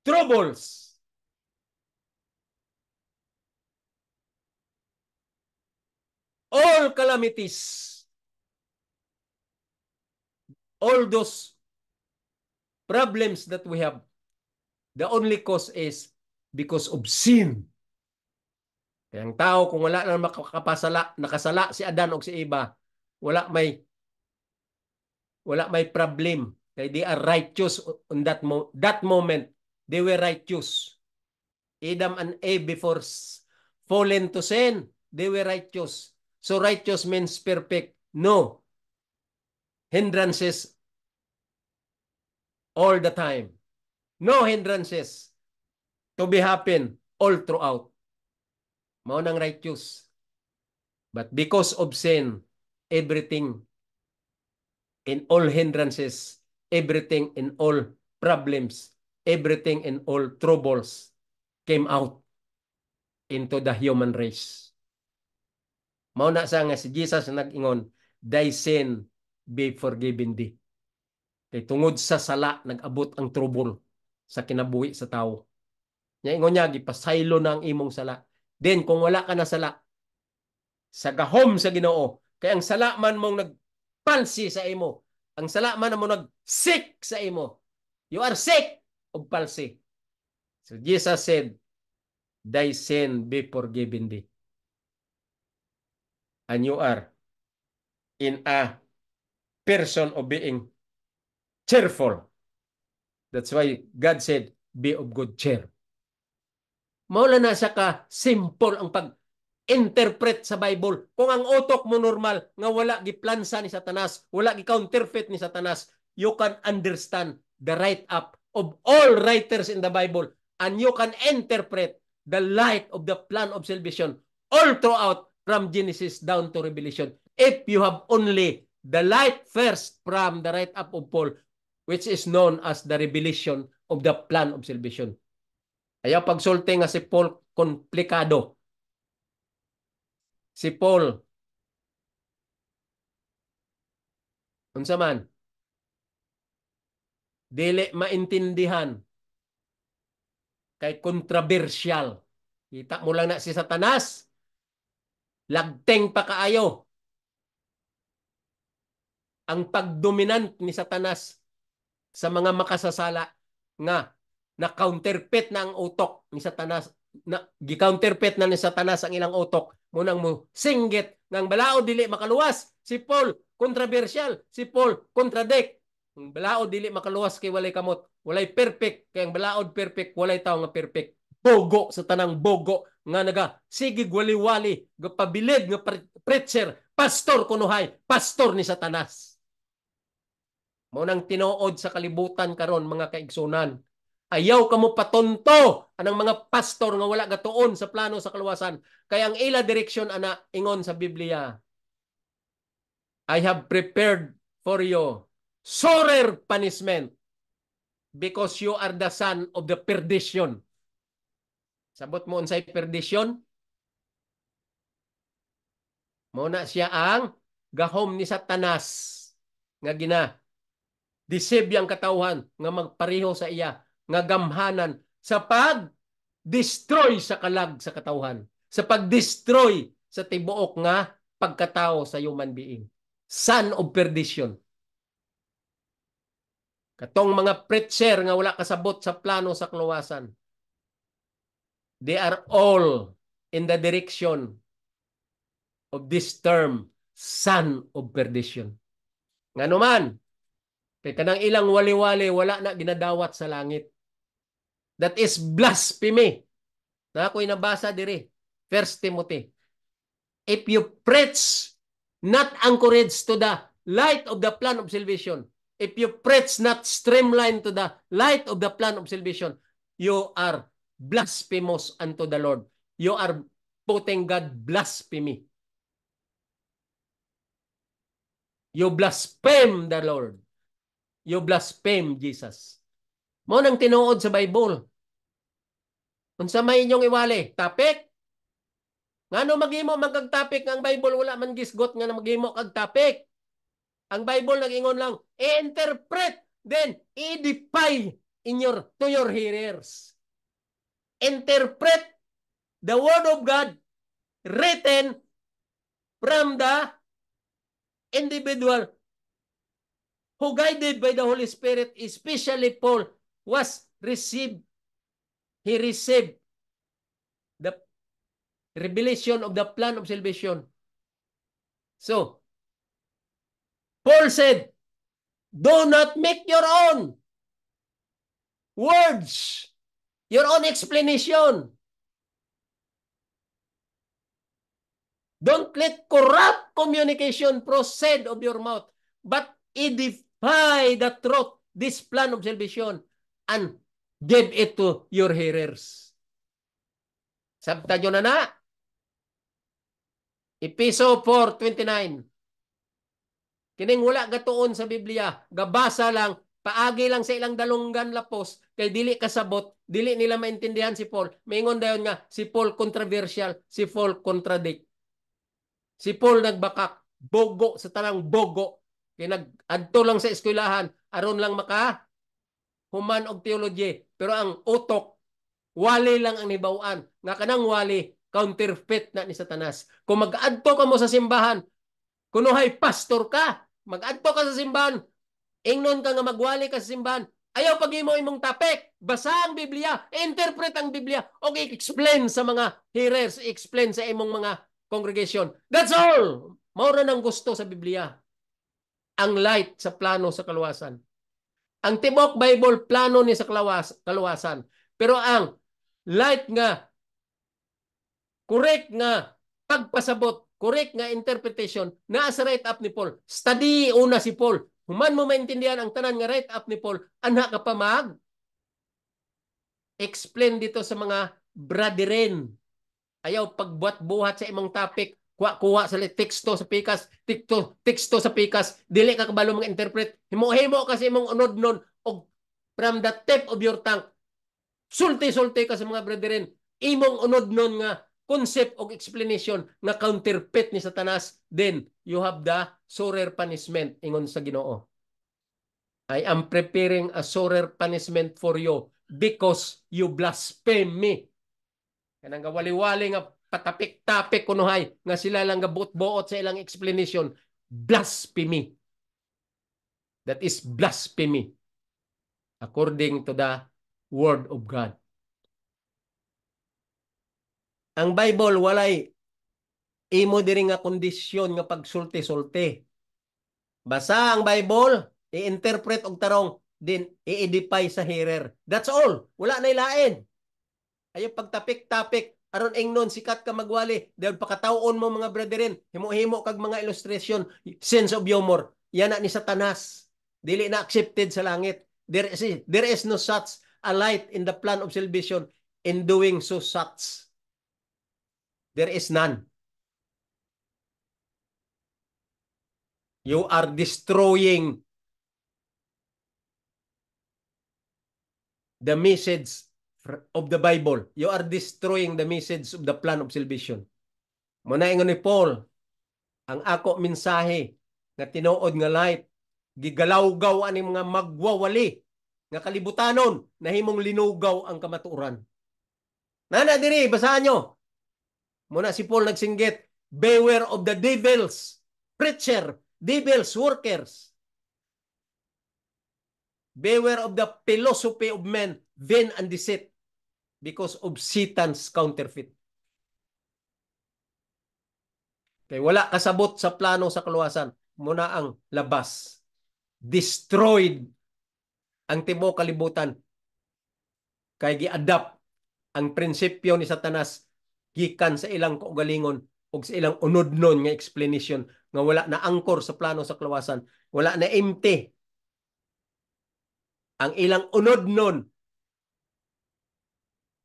troubles, all calamities, all those problems that we have, the only cause is because of sin. Kaya ang tao, kung wala na makakapasala, nakasala si Adan o si Eva, wala may problem. Kaya they are righteous on that moment. They were righteous. Adam and Eve before fallen to sin, they were righteous. So righteous means perfect. No hindrances all the time. No hindrances to be happen all throughout. Mao nang righteous. But because of sin, everything in all hindrances, everything in all problems, everything in all troubles came out into the human race. Mao na sa nga si Jesus nag-ingon, thy sin be forgiven thee. Kay tungod sa sala nag-abot ang trouble sa kinabuhi sa tao. Nya ingon niya gipasaylo na ang imong sala. Then kung wala ka na sala, sa gahom sa Ginoo, kay ang sala man mong nagpalsi sa imo, ang sala man mo nag-sick sa imo. You are sick of palsy. So Jesus said, thy sin be forgiven thee. And you are in a person of being cheerful. That's why God said, be of good cheer. Maula na siya ka simple ang pag-interpret sa Bible. Kung ang utok mo normal, nga wala giplansa ni Satanas, wala gi-counterfeit ni Satanas, you can understand the write-up of all writers in the Bible and you can interpret the light of the plan of salvation all throughout from Genesis down to Revelation. If you have only the light first from the write-up of Paul, which is known as the revelation of the plan of salvation. Ayaw pagsulti nga si Paul komplikado. Si Paul, unsa man, dili maintindihan, kay kontrobersyal. Kita mo lang na si Satanas, lagteng pa kaayo. Ang pagdominant ni Satanas sa mga makasasala nga na-counterfeit na ang utok ni Satanas, na gi-counterfeit na ni Satanas ang ilang utok, munang mo singgit ng balao dili makaluwas. Si Paul controversial, si Paul contradict. Ang balaod dili makaluwas kay walay kamot, walay perfect, kay ang balaod perfect, walay tao nga perfect. Bogo sa tanang bogo nga naga sige wali-wali gapabilid nga preacher, pastor kunuhay, pastor ni Satanas. Mao nang tinuod sa kalibutan karon mga kaigsunan. Ayaw kamo patunto anang mga pastor nga wala gatuon sa plano sa kaluwasan. Kaya ang ila direksyon ana ingon sa Biblia, I have prepared for you sorer punishment because you are the son of the perdition. Sabot mo unsay perdition? Mao na siya ang gahom ni Satanas nga deceive ang katawhan nga magpareho sa iya nga gamhanan sa pag-destroy sa kalag sa katawhan, sa pag-destroy sa tibuok nga pagkatao sa human being. Son of perdition. Katong mga preacher nga wala kasabot sa plano sa kaluwasan, they are all in the direction of this term, son of perdition. Nga naman, kay kanang ilang wali-wali wala na ginadawat sa langit. That is blasphemy. Na ako'y nabasa diri. 1 Timothy. If you preach not anchorage to the light of the plan of salvation, if you preach not streamline to the light of the plan of salvation, you are blasphemous unto the Lord. You are putting God blasphemy. You blaspheme the Lord. You blaspheme Jesus. Mo nang tinuod sa Bible. Unsa may inyong iwali? Topic? Ngano maghimo magkag-topic ang Bible wala man gisgot nga maghimo kag topic. Ang Bible nag-ingon lang, i-interpret, then edify to your hearers. Interpret the word of God written from the individual who guided by the Holy Spirit, especially Paul, he received the revelation of the plan of salvation. So, Paul said, do not make your own words, your own explanation. Don't let corrupt communication proceed of your mouth, but edify the truth, this plan of salvation, and give it to your hearers. Sabta nyo na. Episo 4:29. Kining wala gatuon sa Biblia, gabasa lang, paagi lang sa ilang dalunggan lapos, kay dili kasabot, dili nila maintindihan si Paul. Maingon dayon nga, si Paul controversial, si Paul contradict. Si Paul nagbakak, bogo sa tanang bogo. Kay nag-adto lang sa eskwelahan, aron lang maka human og theology. Pero ang utok, wali lang ang nibawan. Nga kanang wali, counterfeit na ni Satanas. Kung mag-adto ka mo sa simbahan, kunuhay pastor ka, mag-adto ka sa simbahan, ingnon ka nga magwali ka sa simbahan, ayaw pag-imo imong topic, basa ang Biblia, interpret ang Biblia, o explain sa mga hearers, explain sa imong mga congregation. That's all! Maura ng gusto sa Biblia. Ang light sa plano sa kaluwasan. Ang tibok Bible, plano ni sa kaluwasan. Pero ang light nga, correct nga, pagpasabot, correct nga interpretation, naa sa write up ni Paul. Study una si Paul. Human mo maintindihan ang tanan nga write up ni Paul, anha ka pa mag explain dito sa mga brethren. Ayaw pagbuhat-buhat sa imong topic, kuha sa teksto sa pikas, teksto sa pikas, dili ka kabalo mga interpret. Himo-himo kasi imong unod-non og from the tip of your tongue. Sulti-sulti ka sa mga brethren, imong unod-non nga concept of explanation nga counterfeit ni Satanas, then you have the surer punishment ingon sa Ginoo. I am preparing a surer punishment for you because you blaspheme me. Kanang gawali-wali nga patapik-tapik kunuhay nga sila lang gabuot-buot sa ilang explanation. Blasphemy. That is blasphemy according to the Word of God. Ang Bible walay imo diri nga kondisyon nga pagsulti-sulti. Basa ang Bible, i-interpret og tarong, din i-edify sa hearer. That's all. Wala na ilain. Ayaw pagtapik-tapik, aron ingnon sikat ka magwali, dahil pakataon mo mga brethren, himo-himo kag mga illustration, sense of humor. Yan na ni Satanas. Dili na accepted sa langit. There is no such a light in the plan of salvation in doing so such. There is none. You are destroying the message of the Bible. You are destroying the message of the plan of salvation. Muna ingon ni Paul, ang ako mensahe nga tinuod nga light, gigalawgaw ani mga magwawali nga kalibutanon na himong linugaw ang kamatuoran. Nana diri, basahan nyo. Muna si Paul nagsinggit, beware of the devils, preacher, devils, workers. Beware of the philosophy of men, vain and deceit, because of Satan's counterfeit. Kaya wala kasabot sa plano sa kaluwasan. Muna ang labas. Destroyed ang tibuok kalibutan. Kaya gi-adapt ang prinsipyo ni Satanas gikan sa ilang kaugalingon o sa ilang unod-non nga explanation nga wala na angkor sa plano sa kaluwasan. Wala na empty. Ang ilang unod-non,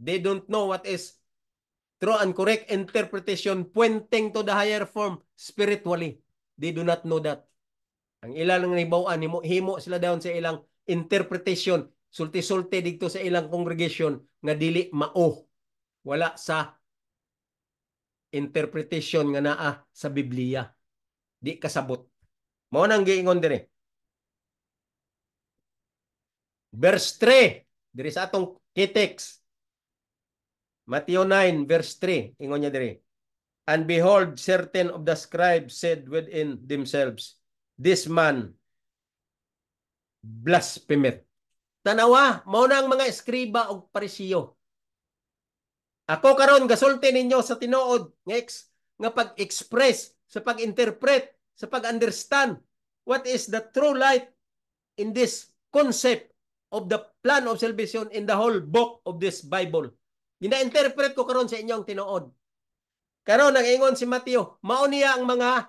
they don't know what is true and correct interpretation pointing to the higher form spiritually. They do not know that. Ang ilang nibaw-an himo sila dayon sa ilang interpretation, sulti-sulti dito sa ilang congregation nga dili mao, wala sa interpretation nga naa sa Biblia. Di kasabot. Mao nang giingon dire. Verse 3, diri sa atong kitex. Matthew 9 verse 3, ingon niya dire. And behold, certain of the scribes said within themselves, this man blasphemeth. Tanawa, mao na ang mga eskriba og parisiyo. Ako karon gasulti ninyo sa tinuod nga pag-express, sa pag-interpret, sa pag-understand what is the true light in this concept of the plan of salvation in the whole book of this Bible. Gina-interpret ko karon sa inyong tinuod. Karon nag-ingon si Mateo, mao niya ang mga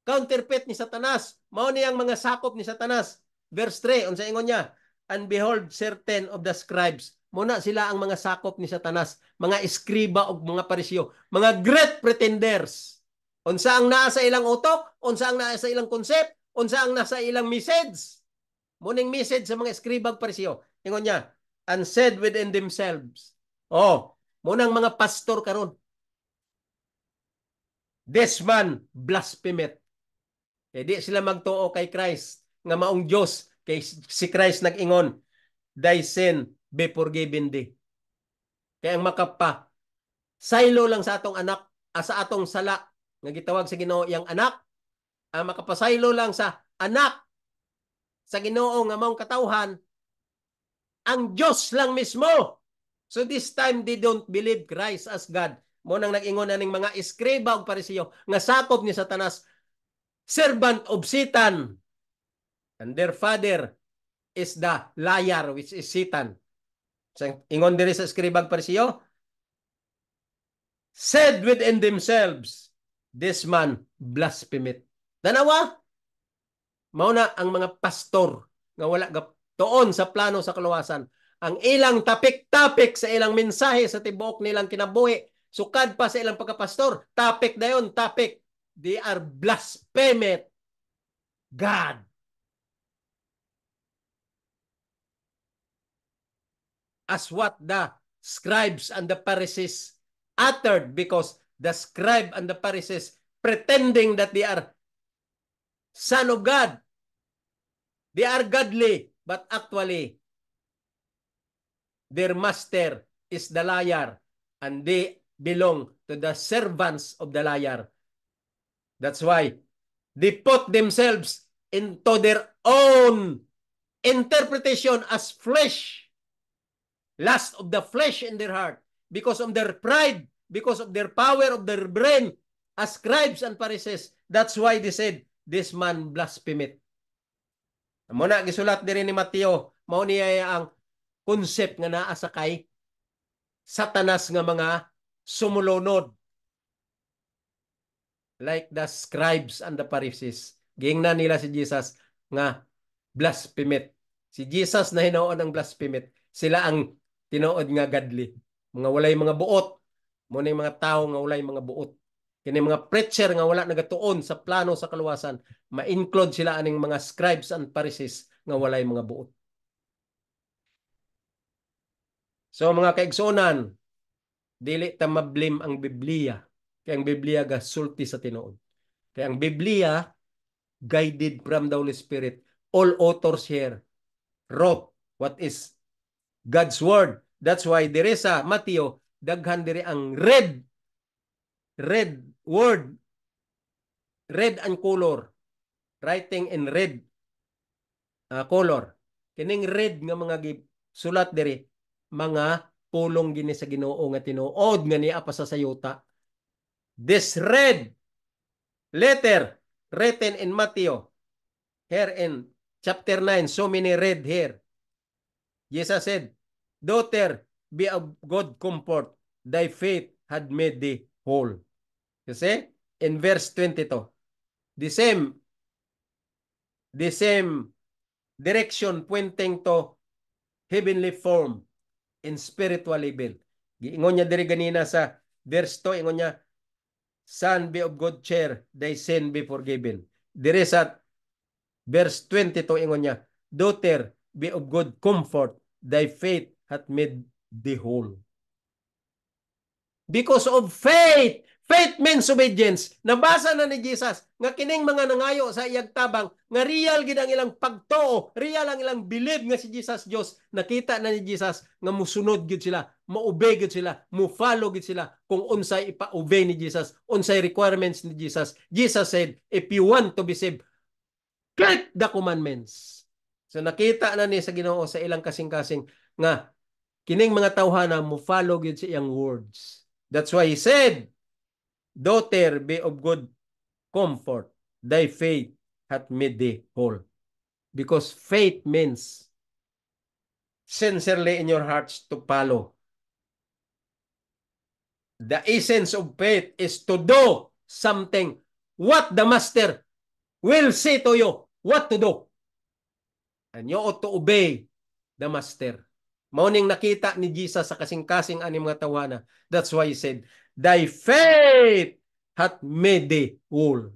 counterfeit ni Satanas, mao niya ang mga sakop ni Satanas. Verse 3, unsa ingon niya? And behold, certain of the scribes, muna sila ang mga sakop ni Satanas, mga eskriba o mga parisiyo, mga great pretenders. Unsa ang naa sa ilang utok, unsa ang naa sa ilang concept, unsa ang nasa ilang message. Muning message sa mga eskriba ug parisiyo. Ingon niya, and said within themselves. Oh, munang mga pastor karon. This man blasphemeth. Eh, di sila magtuo kay Christ nga maong Dios, kay si Christ nag-ingon, thy sin be forgiven thee. Kaya ang makapa, saylo lang sa atong anak, sa atong sala, nga gitawag sa Ginoo yang anak, ang makapasaylo lang sa anak sa Ginoo nga maong katawhan, ang Diyos lang mismo. So this time, they don't believe Christ as God. Mo nang nag-ingon na ning mga eskriba ug parisiyo nga sakop ni Satanas, servant of Satan. And their father is the liar, which is Satan. So, ingon diri sa eskriba ug parisiyo, said within themselves, this man blasphemeth. Danawa, mao na ang mga pastor nga wala tuon sa plano sa kaluwasan. Ang ilang tapik-tapik sa ilang mensahe sa tibuok nilang kinabuhi, sukad pa sa ilang pagkapastor, tapik dayon, tapik. They are blasphemeth God. As what the scribes and the Pharisees uttered, because the scribe and the Pharisees pretending that they are son of God. They are godly, but actually their master is the liar and they belong to the servants of the liar. That's why they put themselves into their own interpretation as flesh, lust of the flesh in their heart, because of their pride, because of their power of their brain, as scribes and Pharisees. That's why they said, this man blasphemeth. Muna gisulat diri ni Mateo, mao niya ang concept nga naa sa kay Satanas nga mga sumulunod, like the scribes and the Pharisees. Giingnan nila si Jesus nga blasphemeth. Si Jesus na hinuon ang blasphemeth. Sila ang tinuod nga godly. Mga walay mga buot. Muna yung mga tao nga walay mga buot. Kini mga preacher nga wala nagatuon sa plano sa kaluwasan, ma-include sila aning mga scribes and Pharisees nga walay mga buot. So mga kaigsunan, dili ta mablim ang Biblia. Kaya ang Biblia gasulti sa tinuod. Kaya ang Biblia guided from the Holy Spirit. All authors here wrote what is God's word. That's why dire sa Mateo, daghan dire ang red word, red and color, writing in red color. Kining red nga mga sulat dire, mga pulong gini sa Ginoo nga tinuod nga niya pa sa sayuta. This red letter written in Matthew, here in chapter 9, so many red here. Jesus said, daughter, be of good comfort. Thy faith had made thee whole. You see? In verse 22. The same direction pointing to heavenly form in spiritual level. Giingon niya diri ganina sa verse 2, ingon niya, son, be of good cheer, thy sin be forgiven. Dire sa Verse 22 ingon niya, Daughter, be of good comfort, thy faith hath made thee whole. Because of faith. Faith means obedience. Nabasa na ni Jesus nga kining mga nangayo sa iyag tabang nga real gid ang ilang pagtuo, real ang ilang believe nga si Jesus Dios. Nakita na ni Jesus nga musunod gid sila, maobey gid sila, mo-follow gid sila kung unsay ipa-obey ni Jesus, unsay requirements ni Jesus. Jesus said, if you want to be saved, keep the commandments. So nakita na ni sa Ginoo sa ilang kasing-kasing nga kining mga tawhana mo follow gid sa iyang words. That's why he said, Daughter, be of good comfort. Thy faith hath made thee whole. Because faith means sincerely in your hearts to follow. The essence of faith is to do something. What the master will say to you, what to do. And you ought to obey the master. Mauning nakita ni Jesus sa kasing-kasing ani mga tawana. That's why he said, Thy faith hath made thee whole.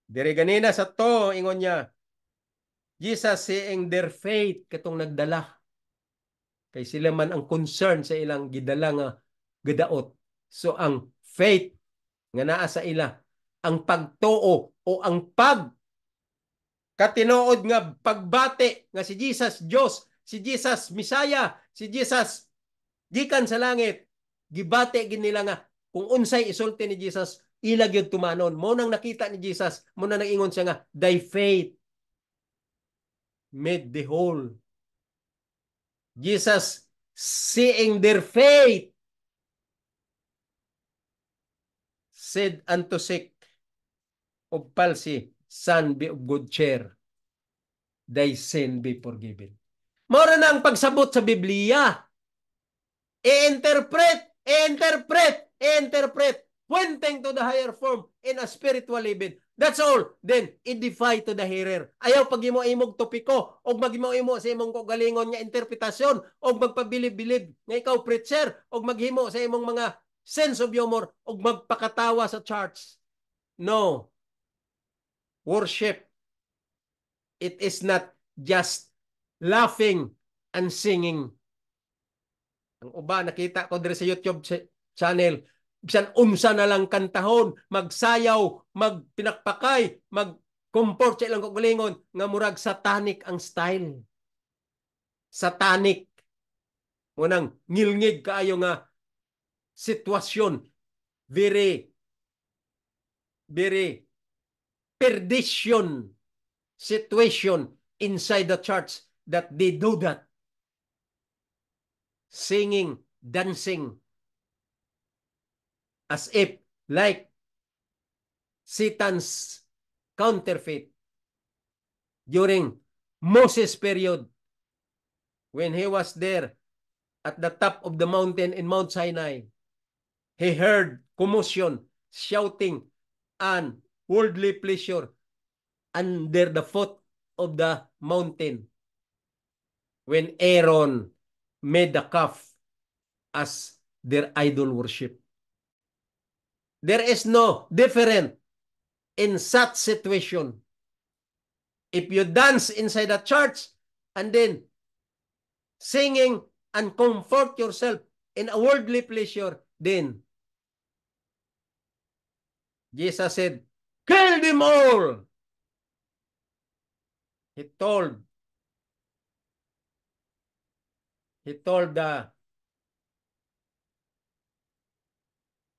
Dire ganina sa to, ingon niya, Jesus seeing their faith katong nagdala. Kay sila man ang concern sa ilang gidala nga gadaot. So ang faith nga naa sa ila, ang pagtuo o ang katinood nga pagbati nga si Jesus Dios, si Jesus Misaya, si Jesus gikan sa langit, gibati gid nila nga kung unsay isulti ni Jesus, ila gyud tumanon. Mo nang nakita ni Jesus, mo nang ingon siya nga, thy faith made the whole. Jesus seeing their faith said unto sick of palsy, Son, be of good cheer, thy sin be forgiven. Mora na ang pagsabot sa Biblia. I-interpret, pointing to the higher form in a spiritual living. That's all. Then, edify to the hearer. Ayaw pag imo imog topiko, o maghimo-imo sa imong kagalingon nga interpretasyon, o magpabilib-bilib nga ikaw preacher, o maghimo sa imong mga sense of humor, o magpakatawa sa charts. No. Worship. It is not just laughing and singing. Ang uba, nakita ko dire sa YouTube channel, bisan unsa na lang kantahon, magsayaw, magpinakpakay, mag-comport sa ilang kagalingon, nga murag satanic ang style. Satanic. Munang ngilngig kaayo nga sitwasyon. Very perdition situation inside the church that they do that. Singing, dancing, as if like Satan's counterfeit during Moses' period when he was there at the top of the mountain in Mount Sinai. He heard commotion, shouting, and worldly pleasure under the foot of the mountain when Aaron made the calf as their idol worship. There is no different in such situation. If you dance inside a church and then singing and comfort yourself in a worldly pleasure, then Jesus said, kill them all. He told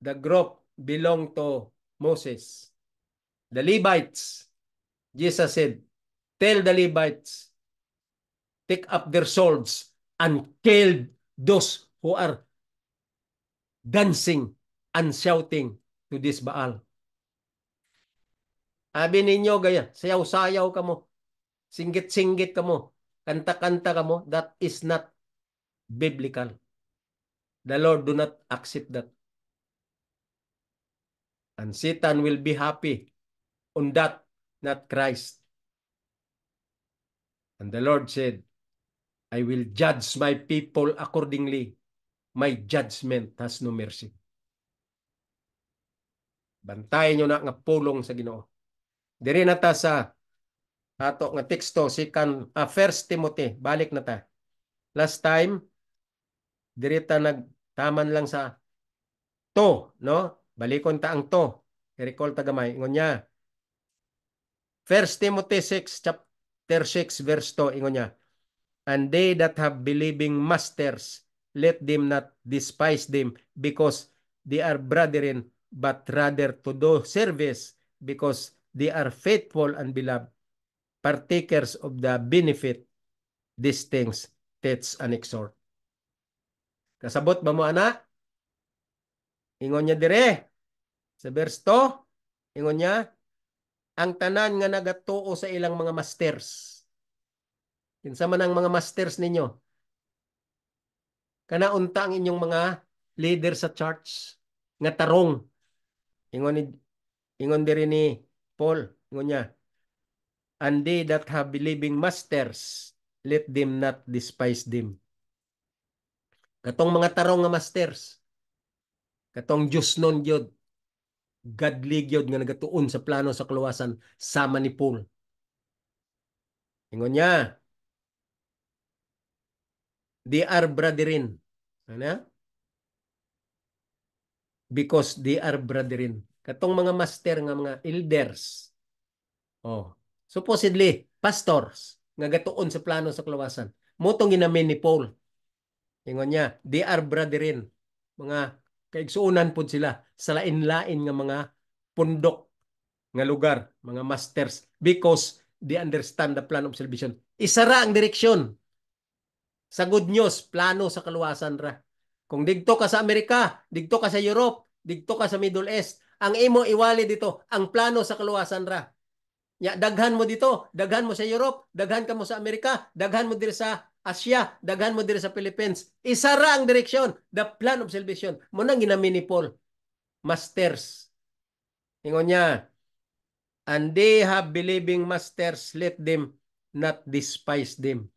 the group belonged to Moses, the Levites. Jesus said, tell the Levites, take up their swords and kill those who are dancing and shouting to this Baal. Abi ninyo gaya, sayaw-sayaw ka mo, singgit-singgit ka mo, kanta-kanta ka mo, that is not biblical. The Lord do not accept that. And Satan will be happy on that, not Christ. And the Lord said, I will judge my people accordingly. My judgment has no mercy. Bantayan nyo na nga pulong sa Ginoo. Diri na ta sa ato nga teksto First Timothy, balik na ta. Last time diri ta nagtaman lang sa to, no? Balikon ta ang to. I-recall ta gamay ingon niya. First Timothy 6 chapter 6 verse 2 ingon niya. And they that have believing masters, let them not despise them because they are brethren, but rather to do service because they are faithful and beloved, partakers of the benefit. These things teach and exhort. Kasabot ba mo ana? Ingon niya dire sa verse 2, ingon niya, ang tanan nga nagatuo sa ilang mga masters. Kinsa man ang mga masters ninyo? Kana unta ang inyong mga leader sa church nga tarong. Ingon ni ingon diri ni Paul, ingon niya, and they that have believing masters, let them not despise them. Katong mga tarong nga masters, katong Diyos non gyud, godly gyud nga nagatuon sa plano sa kaluwasan sama ni Paul. Ingon niya, they are brethren. Ano? Because they are brethren. Katong mga master nga mga elders. Oh, supposedly pastors nga gatuon sa plano sa kaluwasan. Motong ginamin ni Paul. Ingon niya, they are brethren. Mga kaigsuunan po sila sa lain-lain nga mga pundok nga lugar, mga masters, because they understand the plan of salvation. Isara ang direksyon sa good news, plano sa kaluwasan ra. Kung digto ka sa Amerika, digto ka sa Europe, digto ka sa Middle East, ang imo iwali dito, ang plano sa kaluwasan ra. Ya, daghan mo dito, daghan mo sa Europe, daghan ka mo sa Amerika, daghan mo diri sa Asia, daghan mo diri sa Philippines. Isara ang direksyon, the plan of salvation. Munang ginamin ni Paul, masters. Ingon niya, and they have believing masters, let them not despise them.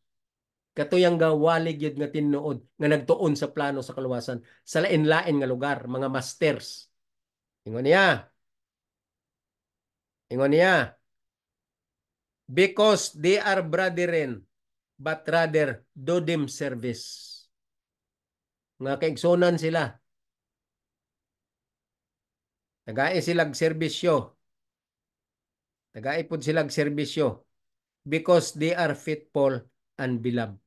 Katuyang gawalig yun nga tinuod nga nagtuon sa plano sa kaluwasan sa lain-lain nga lugar, mga masters. Ingon niya, ingon niya, because they are brethren, but rather do them service. Nga kaigsunan sila. Tagai silag serbisyo. Tagai pud silag serbisyo. Because they are faithful and beloved.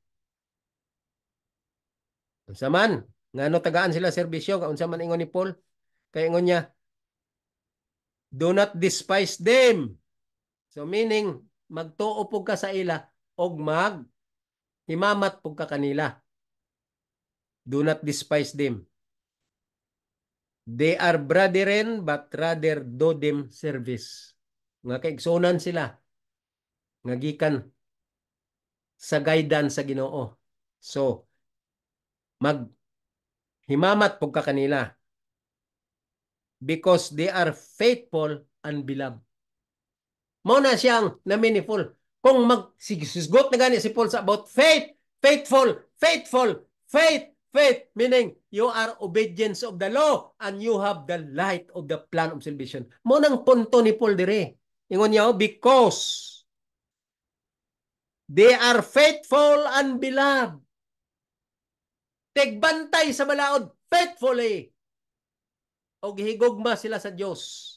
Unsa man, ngano tagaan sila serbisyo, unsa man ingon ni Paul? Kay ingon niya, do not despise them. So meaning, magtuo pug ka sa ila og himamat pug ka kanila. Do not despise them. They are brethren, but rather do them service. Nga kaigsunan sila. Nga gikan sa guidance sa Ginoo. So, himamat pug ka kanila. Because they are faithful and beloved. Mao na siyang naminiful. Kung magsigot na gani si Paul sa about faith, faithful, faithful, faith, faith, meaning you are obedience of the law and you have the light of the plan of salvation. Mo nang punto ni Paul dire. Ingon niya, because they are faithful and beloved. Tigbantay sa balaod, faithfully. O gihigugma sila sa Dios.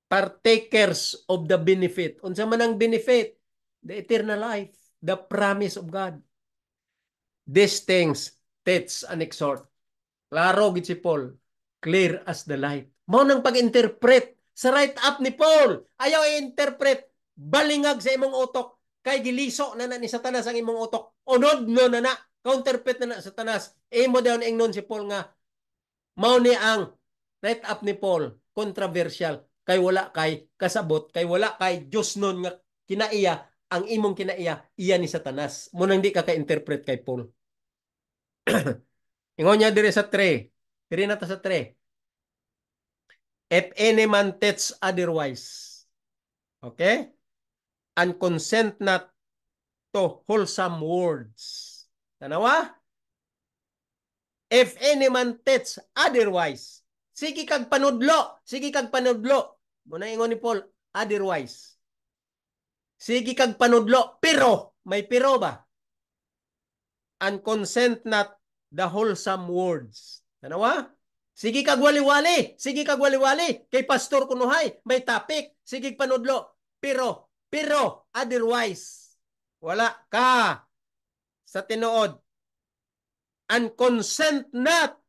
Partakers of the benefit. Unsa man ang benefit? The eternal life, the promise of God. These things teach and exhort. Klaro gid si Paul, clear as the light. Mao nang pag-interpret sa right up ni Paul. Ayaw i-interpret balingag sa imong utok kay giliso na ni Satanas ang imong utok. Unod no na counterfeit na Satanas. Imo daw ingnon si Paul nga mao ni ang right up ni Paul controversial kay wala kay kasabot kay wala kay Dios nun nga kinaiya ang imong kinaiya iya ni Satanas. Mo nang di ka ka-interpret kay Paul. Ingon niya dire sa 3. Dire na ta sa 3. If any man teach otherwise, okay? And consent not to wholesome words. Tanawa? If any man teach otherwise, sige kag panudlo. Sige kag panudlo. Muna ingon ni Paul, otherwise. Sige kag panudlo, pero, may pero ba? And consent not the wholesome words. Ano wa? Sige kag wali-wali. Sige kag wali-wali. Kay Pastor Kunuhay, may topic. Sige panudlo. Pero, otherwise. Wala ka sa tinuod. And consent not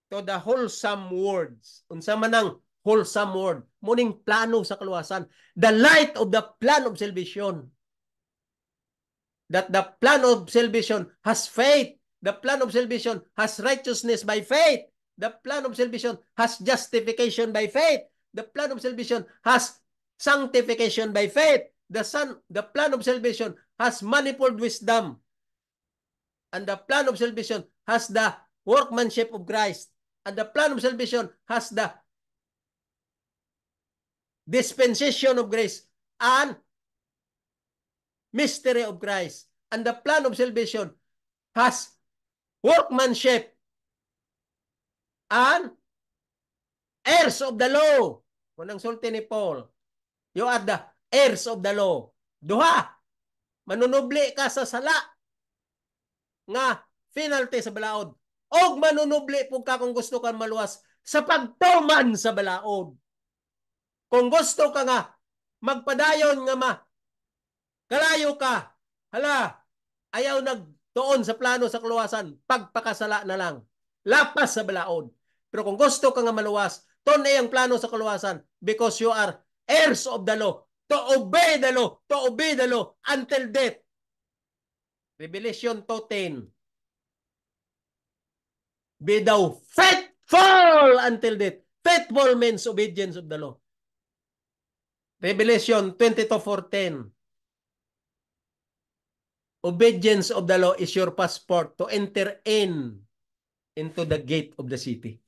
to the wholesome words. Unsa man ang wholesome word? Muning plano sa kaluwasan. The light of the plan of salvation. That the plan of salvation has faith. The plan of salvation has righteousness by faith. The plan of salvation has justification by faith. The plan of salvation has sanctification by faith. The plan of salvation has manifold wisdom. And the plan of salvation has the workmanship of Christ. And the plan of salvation has the dispensation of grace and mystery of Christ. And the plan of salvation has workmanship and heirs of the law. Kunang sulti ni Paul, you are the heirs of the law. Duha, manunubli ka sa sala nga penalty sa balaod. Og manunubli po ka kung gusto kang maluwas sa pagtuman sa balaod. Kung gusto ka nga magpadayon nga kalayo ka, hala, ayaw nagtuon sa plano sa kaluwasan, pagpakasala na lang. Lapas sa balaod. Pero kung gusto ka nga maluwas, tunay ang plano sa kaluwasan because you are heirs of the law. To obey the law until death. Revelation 2:10. Be thou faithful until death. Faithful means obedience of the law. Revelation 22:4-10. Obedience of the law is your passport to enter into the gate of the city.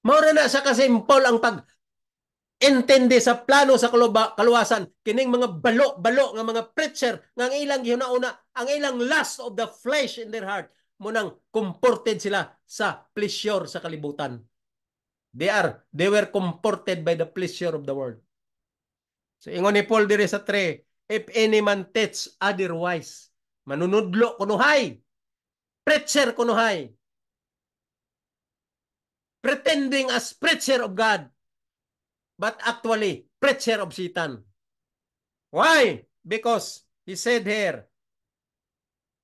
Maura na sa kasimple ang pag-intindi sa plano sa kaluwasan. Kining mga balo nga mga preacher nga ang ilang gihunauna, ang ilang lust of the flesh in their heart, munang comforted sila sa pleasure sa kalibutan. They were comforted by the pleasure of the world. So ingon ni Paul dire sa 3, if any man teach otherwise, manunudlo kunuhay, preacher kunuhay, pretending as preacher of God, but actually preacher of Satan. Why? Because he said here,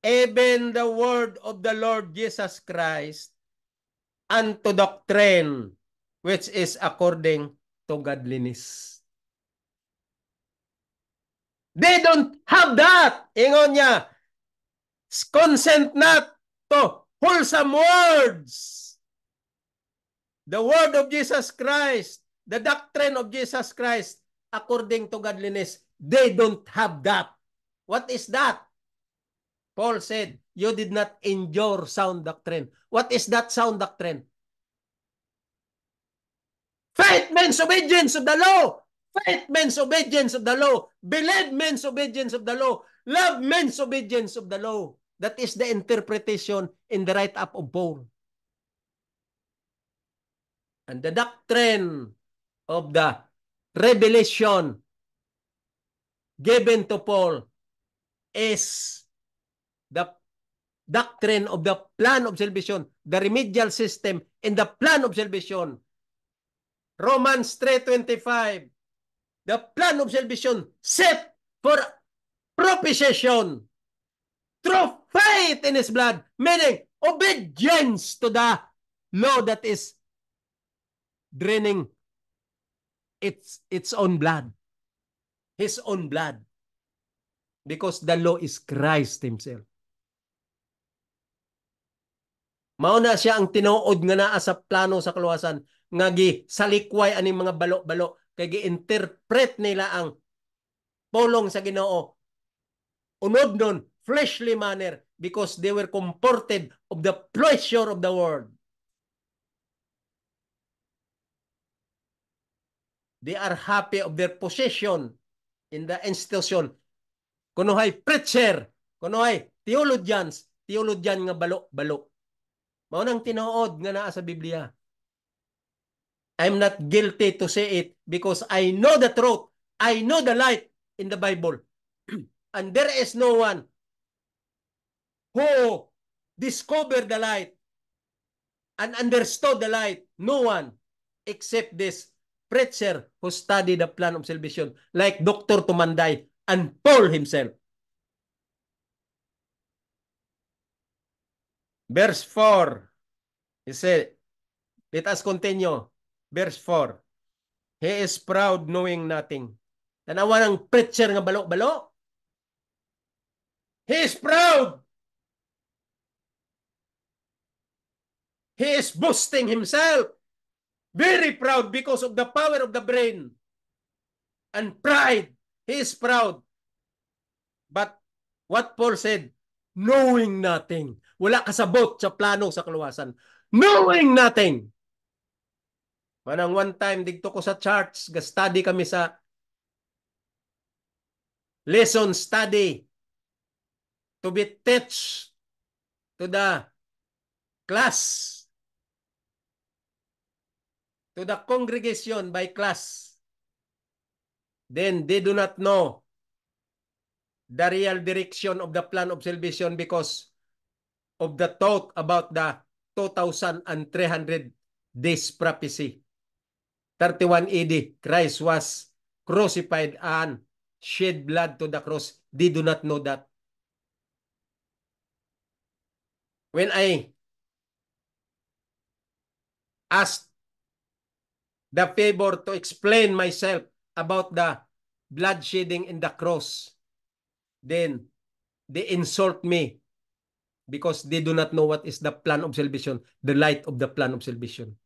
even the word of the Lord Jesus Christ unto doctrine, which is according to godliness. They don't have that. Ingon niya, consent not to wholesome words. The word of Jesus Christ, the doctrine of Jesus Christ, according to godliness, they don't have that. What is that? Paul said, you did not endure sound doctrine. What is that sound doctrine? Faith means obedience of the law. Faith means obedience of the law. Believe means obedience of the law. Love means obedience of the law. That is the interpretation in the write-up of Paul. And the doctrine of the revelation given to Paul is the doctrine of the plan of salvation, the remedial system in the plan of salvation. Romans 3:25. The plan of salvation set for propitiation through faith in His blood, meaning obedience to the law that is draining its own blood, His own blood, because the law is Christ Himself. Mauna siya ang tinuod nga naa sa plano sa kaluwasan nga salikway aning mga balo-balo kay gi-interpret nila ang pulong sa Ginoo unod nun fleshly manner because they were comforted of the pleasure of the world. They are happy of their position in the institution. Kunuhay preacher, kunuhay theologian nga balo-balo. Mao nang tinuod nga naa sa Biblia. I'm not guilty to say it because I know the truth. I know the light in the Bible. And there is no one who discovered the light and understood the light. No one except this preacher who studied the plan of salvation, like Dr. Tumanday and Paul himself. Verse 4. He said, let us continue. Verse 4. He is proud knowing nothing. Tanawa ng preacher nga balo-balo. He is proud. He is boasting himself. Very proud because of the power of the brain. And pride. He is proud. But what Paul said, knowing nothing. Wala kasabot sa plano sa kaluwasan. Knowing nothing. Manang one time, dito ko sa church, study kami sa lesson study to be teach to the class, to the congregation by class. Then they do not know the real direction of the plan of salvation because of the thought about the 2,300 days prophecy. 31 AD, Christ was crucified and shed blood to the cross. They do not know that. When I asked the favor to explain myself about the blood shedding in the cross, then they insult me because they do not know what is the plan of salvation, the light of the plan of salvation.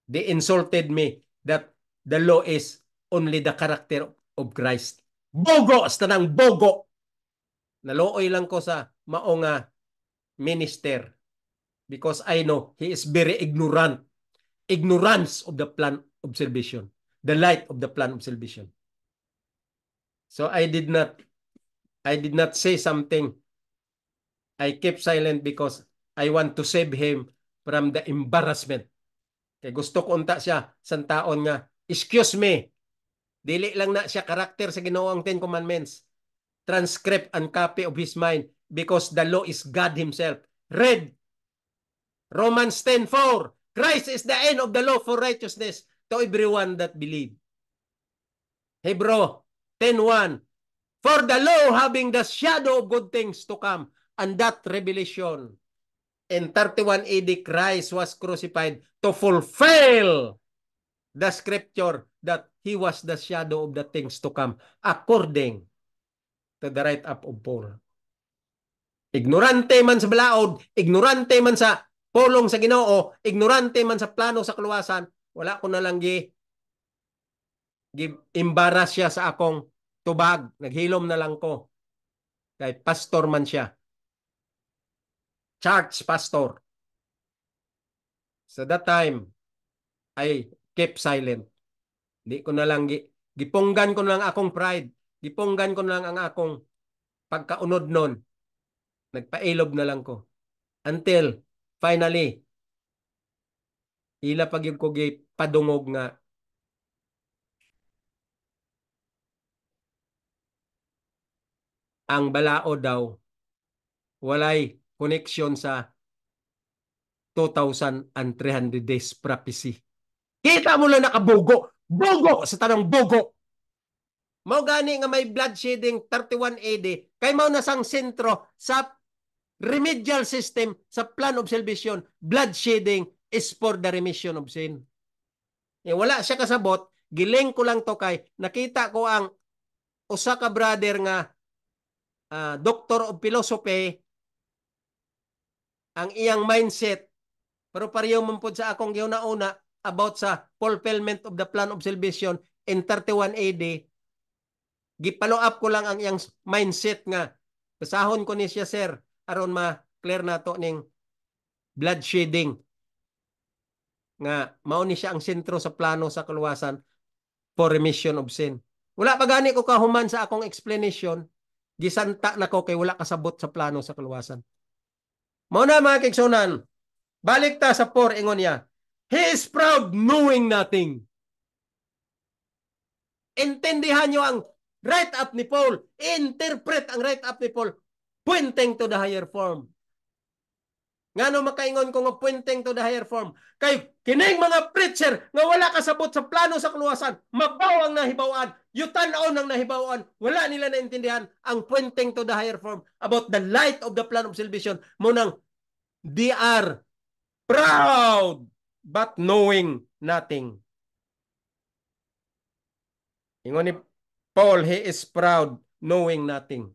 They insulted me that the law is only the character of Christ. Bogo! Hasta ng bogo! Nalooy lang ko sa maong minister because I know he is very ignorant. Ignorance of the plan of salvation. The light of the plan of salvation. So I did not say something. I kept silent because I want to save him from the embarrassment. Kaya gusto ko unta siya sa taon nga, excuse me, dili lang na siya karakter sa Ginoong Ten Commandments. Transcript and copy of his mind because the law is God himself. Read Romans 10:4. Christ is the end of the law for righteousness to everyone that believe. Hebrew 10:1. For the law having the shadow of good things to come, and that revelation. In 31 AD, Christ was crucified to fulfill the scripture that he was the shadow of the things to come, according to the write-up of Paul. Ignorante man sa balaod, ignorante man sa pulong sa Ginoo, ignorante man sa plano sa kaluwasan, wala ko na lang embarrass siya sa akong tubag. Naghilom na lang ko. Kay pastor man siya. Church pastor. So that time, I kept silent. Di ko na lang, gipunggan ko na lang akong pride. Gipunggan ko na lang ang akong pagkaunod nun. Nagpailob na lang ko. Until, finally, ila pag yung ko padungog nga ang balao daw walay connection sa 2,300 days prophecy. Kita mo lang nakabugo. Bugo sa tanang bugo. Mao gani nga may blood shedding 31 AD kay mao na sang sentro sa remedial system sa plan of salvation. Blood shedding is for the remission of sin. Wala siya kasabot. Giling ko lang to kay nakita ko ang usa ka brother nga doctor of philosophy ang iyang mindset pero pareho man pod sa akong giuna-una about sa fulfillment of the plan of salvation in 31 AD. Gipalo up ko lang ang iyang mindset nga basahon ko ni siya sir aron ma-clear nato ning blood shedding nga mao ni siya ang sentro sa plano sa kaluwasan for remission of sin. Wala pa gani ko kahuman sa akong explanation. Gisanta na ko kay wala kasabot sa plano sa kaluwasan. Mao na mga kigsunan. Balik ta sa 4 ingon niya. He is proud knowing nothing. Intindihan nyo ang write-up ni Paul. Interpret ang write-up ni Paul pointing to the higher form. Nga no makaingon ko nga pointing to the higher form. Kay kining mga preacher nga wala kasabot sa plano sa kaluwasan, mabaw ang nahibawan, yutan-on ang nahibawan, wala nila naintindihan ang pointing to the higher form about the light of the plan of salvation. Munang they are proud but knowing nothing. Ingon ni Paul, he is proud knowing nothing.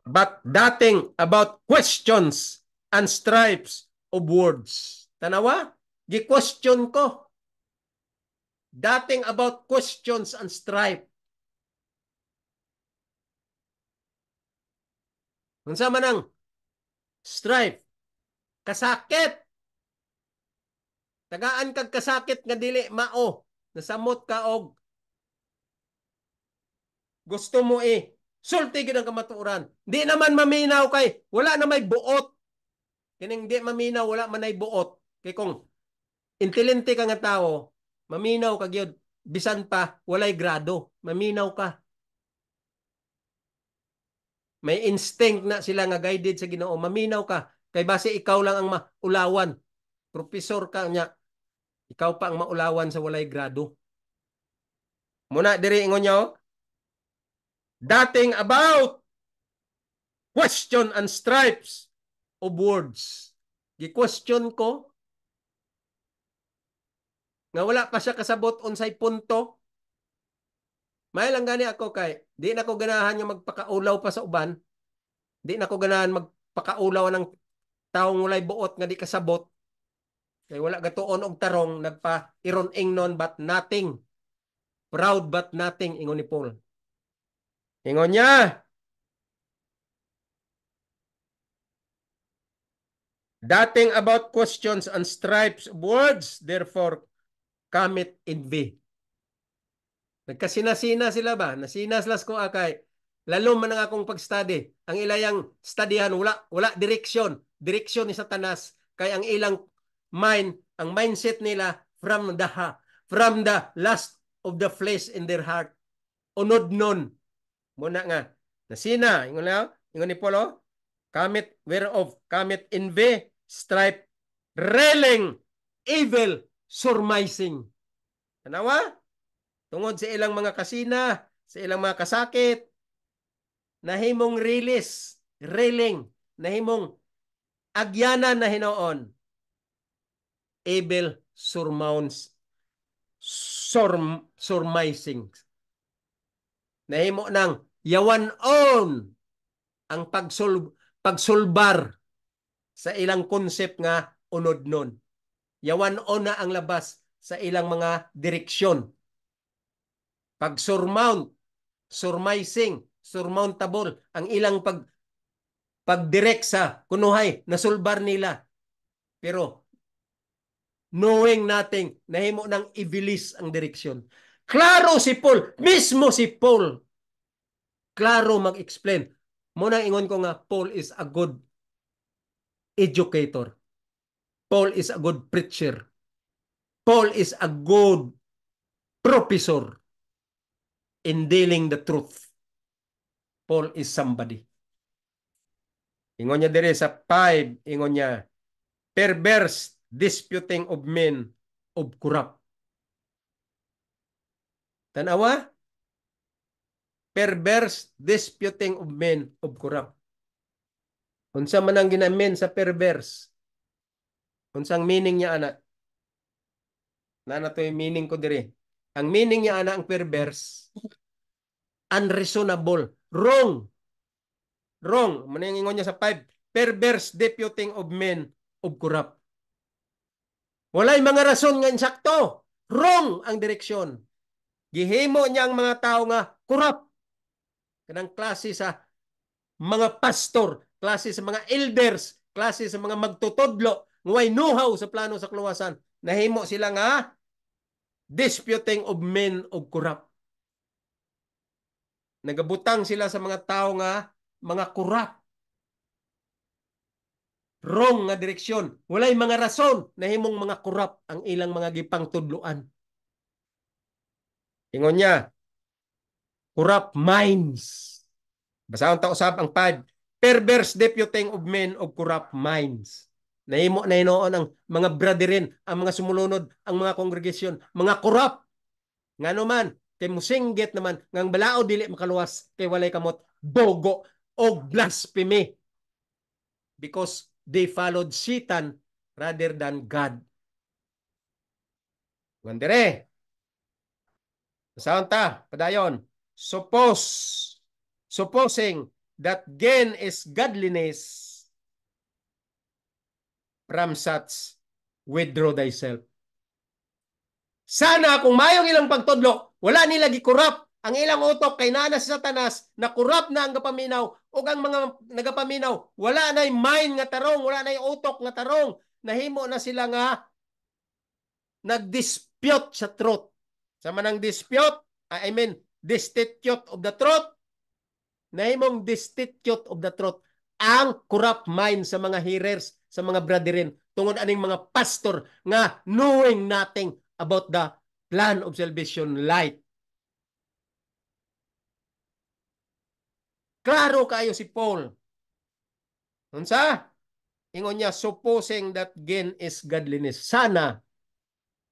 But dating about questions and stripes of words. Tanawa? Gi-question ko. Dating about questions and stripe. Unsa man ang stripe? Kasakit. Tagaan kag kasakit nga dili mao. Nasamot ka og gusto mo sulti gid ang kamatuoran. Di naman maminaw kay wala na may buot. Kining di maminaw wala man ay buot. Kay kung intelente ka nga tao, maminaw ka gyud bisan pa walay grado. Maminaw ka. May instinct na sila nga guided sa Ginoo. Maminaw ka kay base ikaw lang ang maulawan. Professor ka nya. Ikaw pa ang maulawan sa walay grado. Muna diri ingon nyo. Dating about question and stripes of words. Gi-question ko nga wala pa siya kasabot unsay punto. May lang gani ako kay di na ko ganahan nga magpakaulaw pa sa uban. Di na ko ganahan magpakaulaw ng taong walay buot nga di kasabot. Kay wala gatuon og tarong nagpa iron ingnon but nothing. Proud but nothing ingon ni Paul. Ingon niya. Dating about questions and stripes of words, therefore cometh envy. Nagkasinasina sila ba? Nasinaslas ko akay. Lalo man ang akong pag-study. Ang ilayang studyhan, wala direksyon. Direksyon ni Satanas. Kay ang ilang mind, ang mindset nila from the lust of the flesh in their heart. Unod nun. Muna nga. Nasina. Ingon ni Paulo. Kamit whereof kamit envy, stripe, railing, evil, surmising. Tanawa? Tungod sa ilang mga kasina, sa ilang mga kasakit, nahimong release, railing, nahimong agyanan na hinoon. Evil surmounts, surmising. Nahimo ng yawan-on ang pagsulbar sa ilang concept nga unod nun. Yawan-on na ang labas sa ilang mga direksyon. Pag-surmount, surmising, surmountable, ang ilang pagdirect sa kunuhay, nasulbar nila. Pero, knowing nothing, nahimo ng evilis ang direksyon. Klaro si Paul, mismo si Paul, klaro mag-explain. Muna ingon ko nga, Paul is a good educator. Paul is a good preacher. Paul is a good professor in dealing the truth. Paul is somebody. Ingon niya dire sa 5, ingon niya, perverse disputing of men of corrupt. Tanawa? Perverse disputing of men of corrupt. Unsa man ang ginamin sa perverse? Unsang meaning niya ana? Na to yung meaning ko dire. Ang meaning niya ana ang perverse, unreasonable, wrong. Wrong. Maningingon niya sa 5. Perverse deputing of men of corrupt. Walay mga rason nga insakto. Wrong ang direksyon. Gihimo niya ang mga tao nga corrupt. Kanang klase sa mga pastor, klase sa mga elders, klase sa mga magtutudlo, ngay know-how sa plano sa kaluwasan. Nahimo sila nga disputing of men of corrupt. Nagabutang sila sa mga tao nga mga corrupt. wrong nga direksyon. Walay mga rason na himong mga corrupt ang ilang mga gipang tudluan. Ingon niya, corrupt minds. Basahon ta usab ang 5. Perverse deputing of men of corrupt minds. Nahimo na hinoon ang mga brethren, ang mga sumulunod, ang mga kongregasyon, mga corrupt. Ngano man, kay musinggit naman, ngang balao dili makaluwas, kay walay kamot, bogo o blasphemy. Because they followed Satan rather than God. Wandere. Basahon ta, padayon. Supposing that gain is godliness, from such withdraw thyself. Sana kung mayong ilang pagtudlo, wala nila gikurap ang ilang utok kay nana si Satanas na kurap na ang gapaminaw o ang mga nagapaminaw wala na'y mind nga tarong, wala na'y utok nga tarong, nahimo na sila nga nagdispute sa truth. Sa manang dispute, I mean destitute of the truth, nahimong destitute of the truth ang corrupt mind sa mga hearers, sa mga brethren, tungod aning mga pastor nga knowing nothing about the plan of salvation light. Klaro kayo si Paul. Unsa? Ingon niya, supposing that gain is godliness. Sana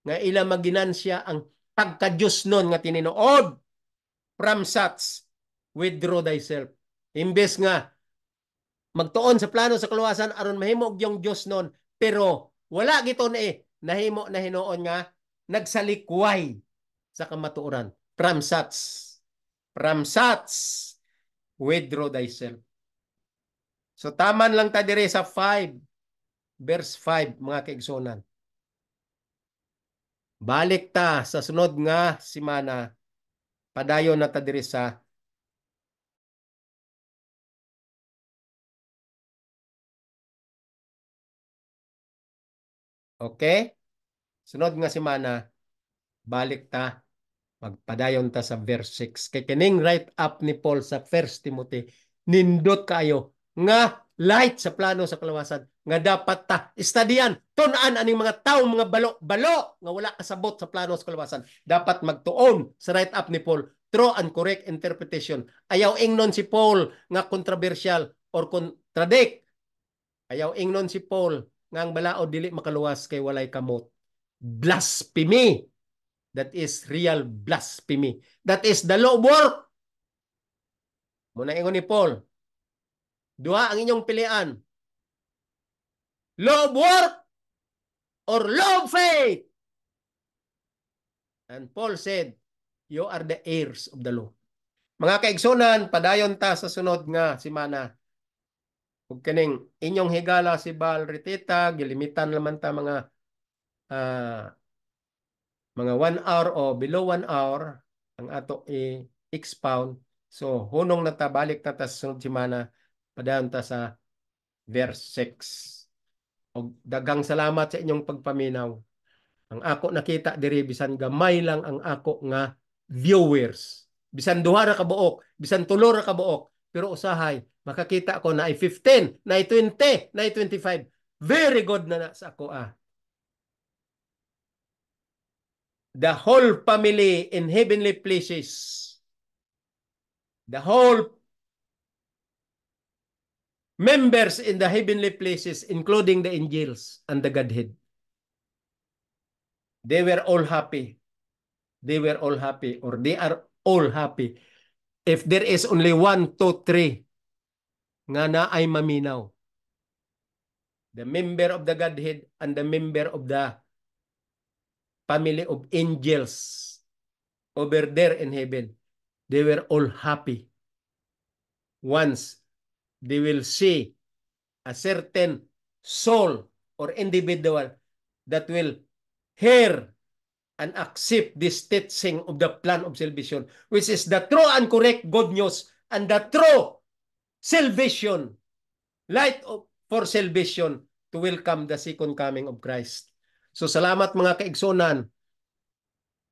nga ila maginansya ang pagka-Diyos nun nga tininood. From such, withdraw thyself. Imbes nga, magtuon sa plano sa kaluwasan aron mahimo yung Diyos nun, pero wala giton nahimo na hinoon nga nagsalikway sa kamatuoran. From such, withdraw thyself. So taman lang ta dire sa 5 verse 5 mga kaigsonan. Balik ta sa sunod nga semana, padayon na ta dire sa okay? Sunod nga semana, balik ta, magpadayon ta sa verse 6. Kay kining write up ni Paul sa 1 Timothy, nindot kayo nga light sa plano sa kalawasan, nga dapat ta istadiyan, tun-an aning mga taong mga balo nga wala kasabot sa plano sa kalawasan. Dapat magtuon sa write up ni Paul, true and correct interpretation. Ayaw ingnon si Paul nga controversial or contradict. Ayaw ingnon si Paul nga ang balao dili makaluwas kay walay kamot. Blasphemy. That is real blasphemy. That is the law of work. Muna ingon ni Paul, duha ang inyong pilian. Law of work or law of faith. And Paul said, you are the heirs of the law. Mga kaigsunan, padayon ta sa sunod nga semana. Ug kining inyong higala si Bal Ritita, gilimitan naman ta mga 1 hour o below 1 hour ang ato i-expound. So, hunong na ta, balik na ta sa sunod semana, padayon ta sa verse 6. O dagang salamat sa inyong pagpaminaw. Ang ako nakita diri, bisan gamay lang ang ako nga viewers. Bisan duha ra ka buok, bisan tulo ra ka buok, pero usahay, makakita ko na ay 15, na ay 20, na ay 25. Very good na sa ako The whole family in heavenly places. The whole members in the heavenly places, including the angels and the Godhead. They were all happy. They were all happy, or they are all happy. If there is only 1, 2, 3 nga na ay maminaw. The member of the Godhead and the member of the family of angels over there in heaven, they were all happy. Once they will see a certain soul or individual that will hear and accept this teaching of the plan of salvation, which is the true and correct good news and the true salvation, light for salvation to welcome the second coming of Christ. So salamat mga kaigsonan.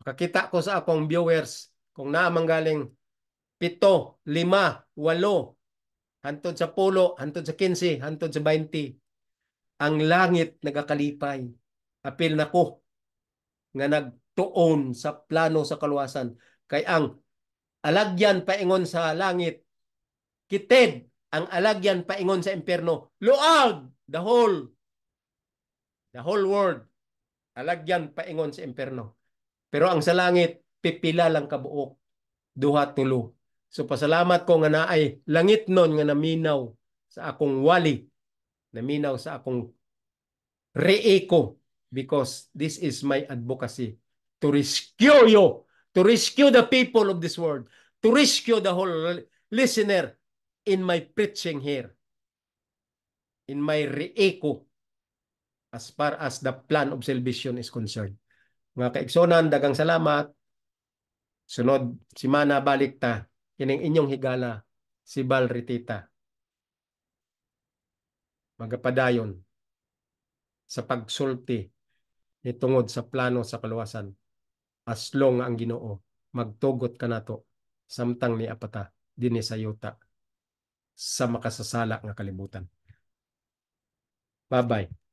Makakita ko sa akong viewers kung naamanggaling 7, 5, 8, hantod sa 10, hantod sa 15, hantod sa 20. ang langit nagakalipay. Apil nako nga nagtuon sa plano sa kaluwasan. Kay ang alagyan paingon sa langit, kitid ang alagyan paingon sa impyerno. Luag the whole world alagyan paingon sa impyerno. Pero ang sa langit pipila lang kabuok, duha tulo. So pasalamat ko nga naay langit nun nga naminaw sa akong wali, naminaw sa akong reeko, because this is my advocacy to rescue you, to rescue the people of this world, to rescue the whole listener in my preaching here, in my reeko, as far as the plan of salvation is concerned. Mga kaigsonan, dagang salamat. Sunod, simana balik ta. Kining inyong higala, si Bal Ritita. Magapadayon sa pagsulti itungod sa plano sa kaluwasan. As long ang Ginoo magtugot ka nato samtang ni apata dinhi sa yuta sa makasasala nga kalibutan. Bye-bye.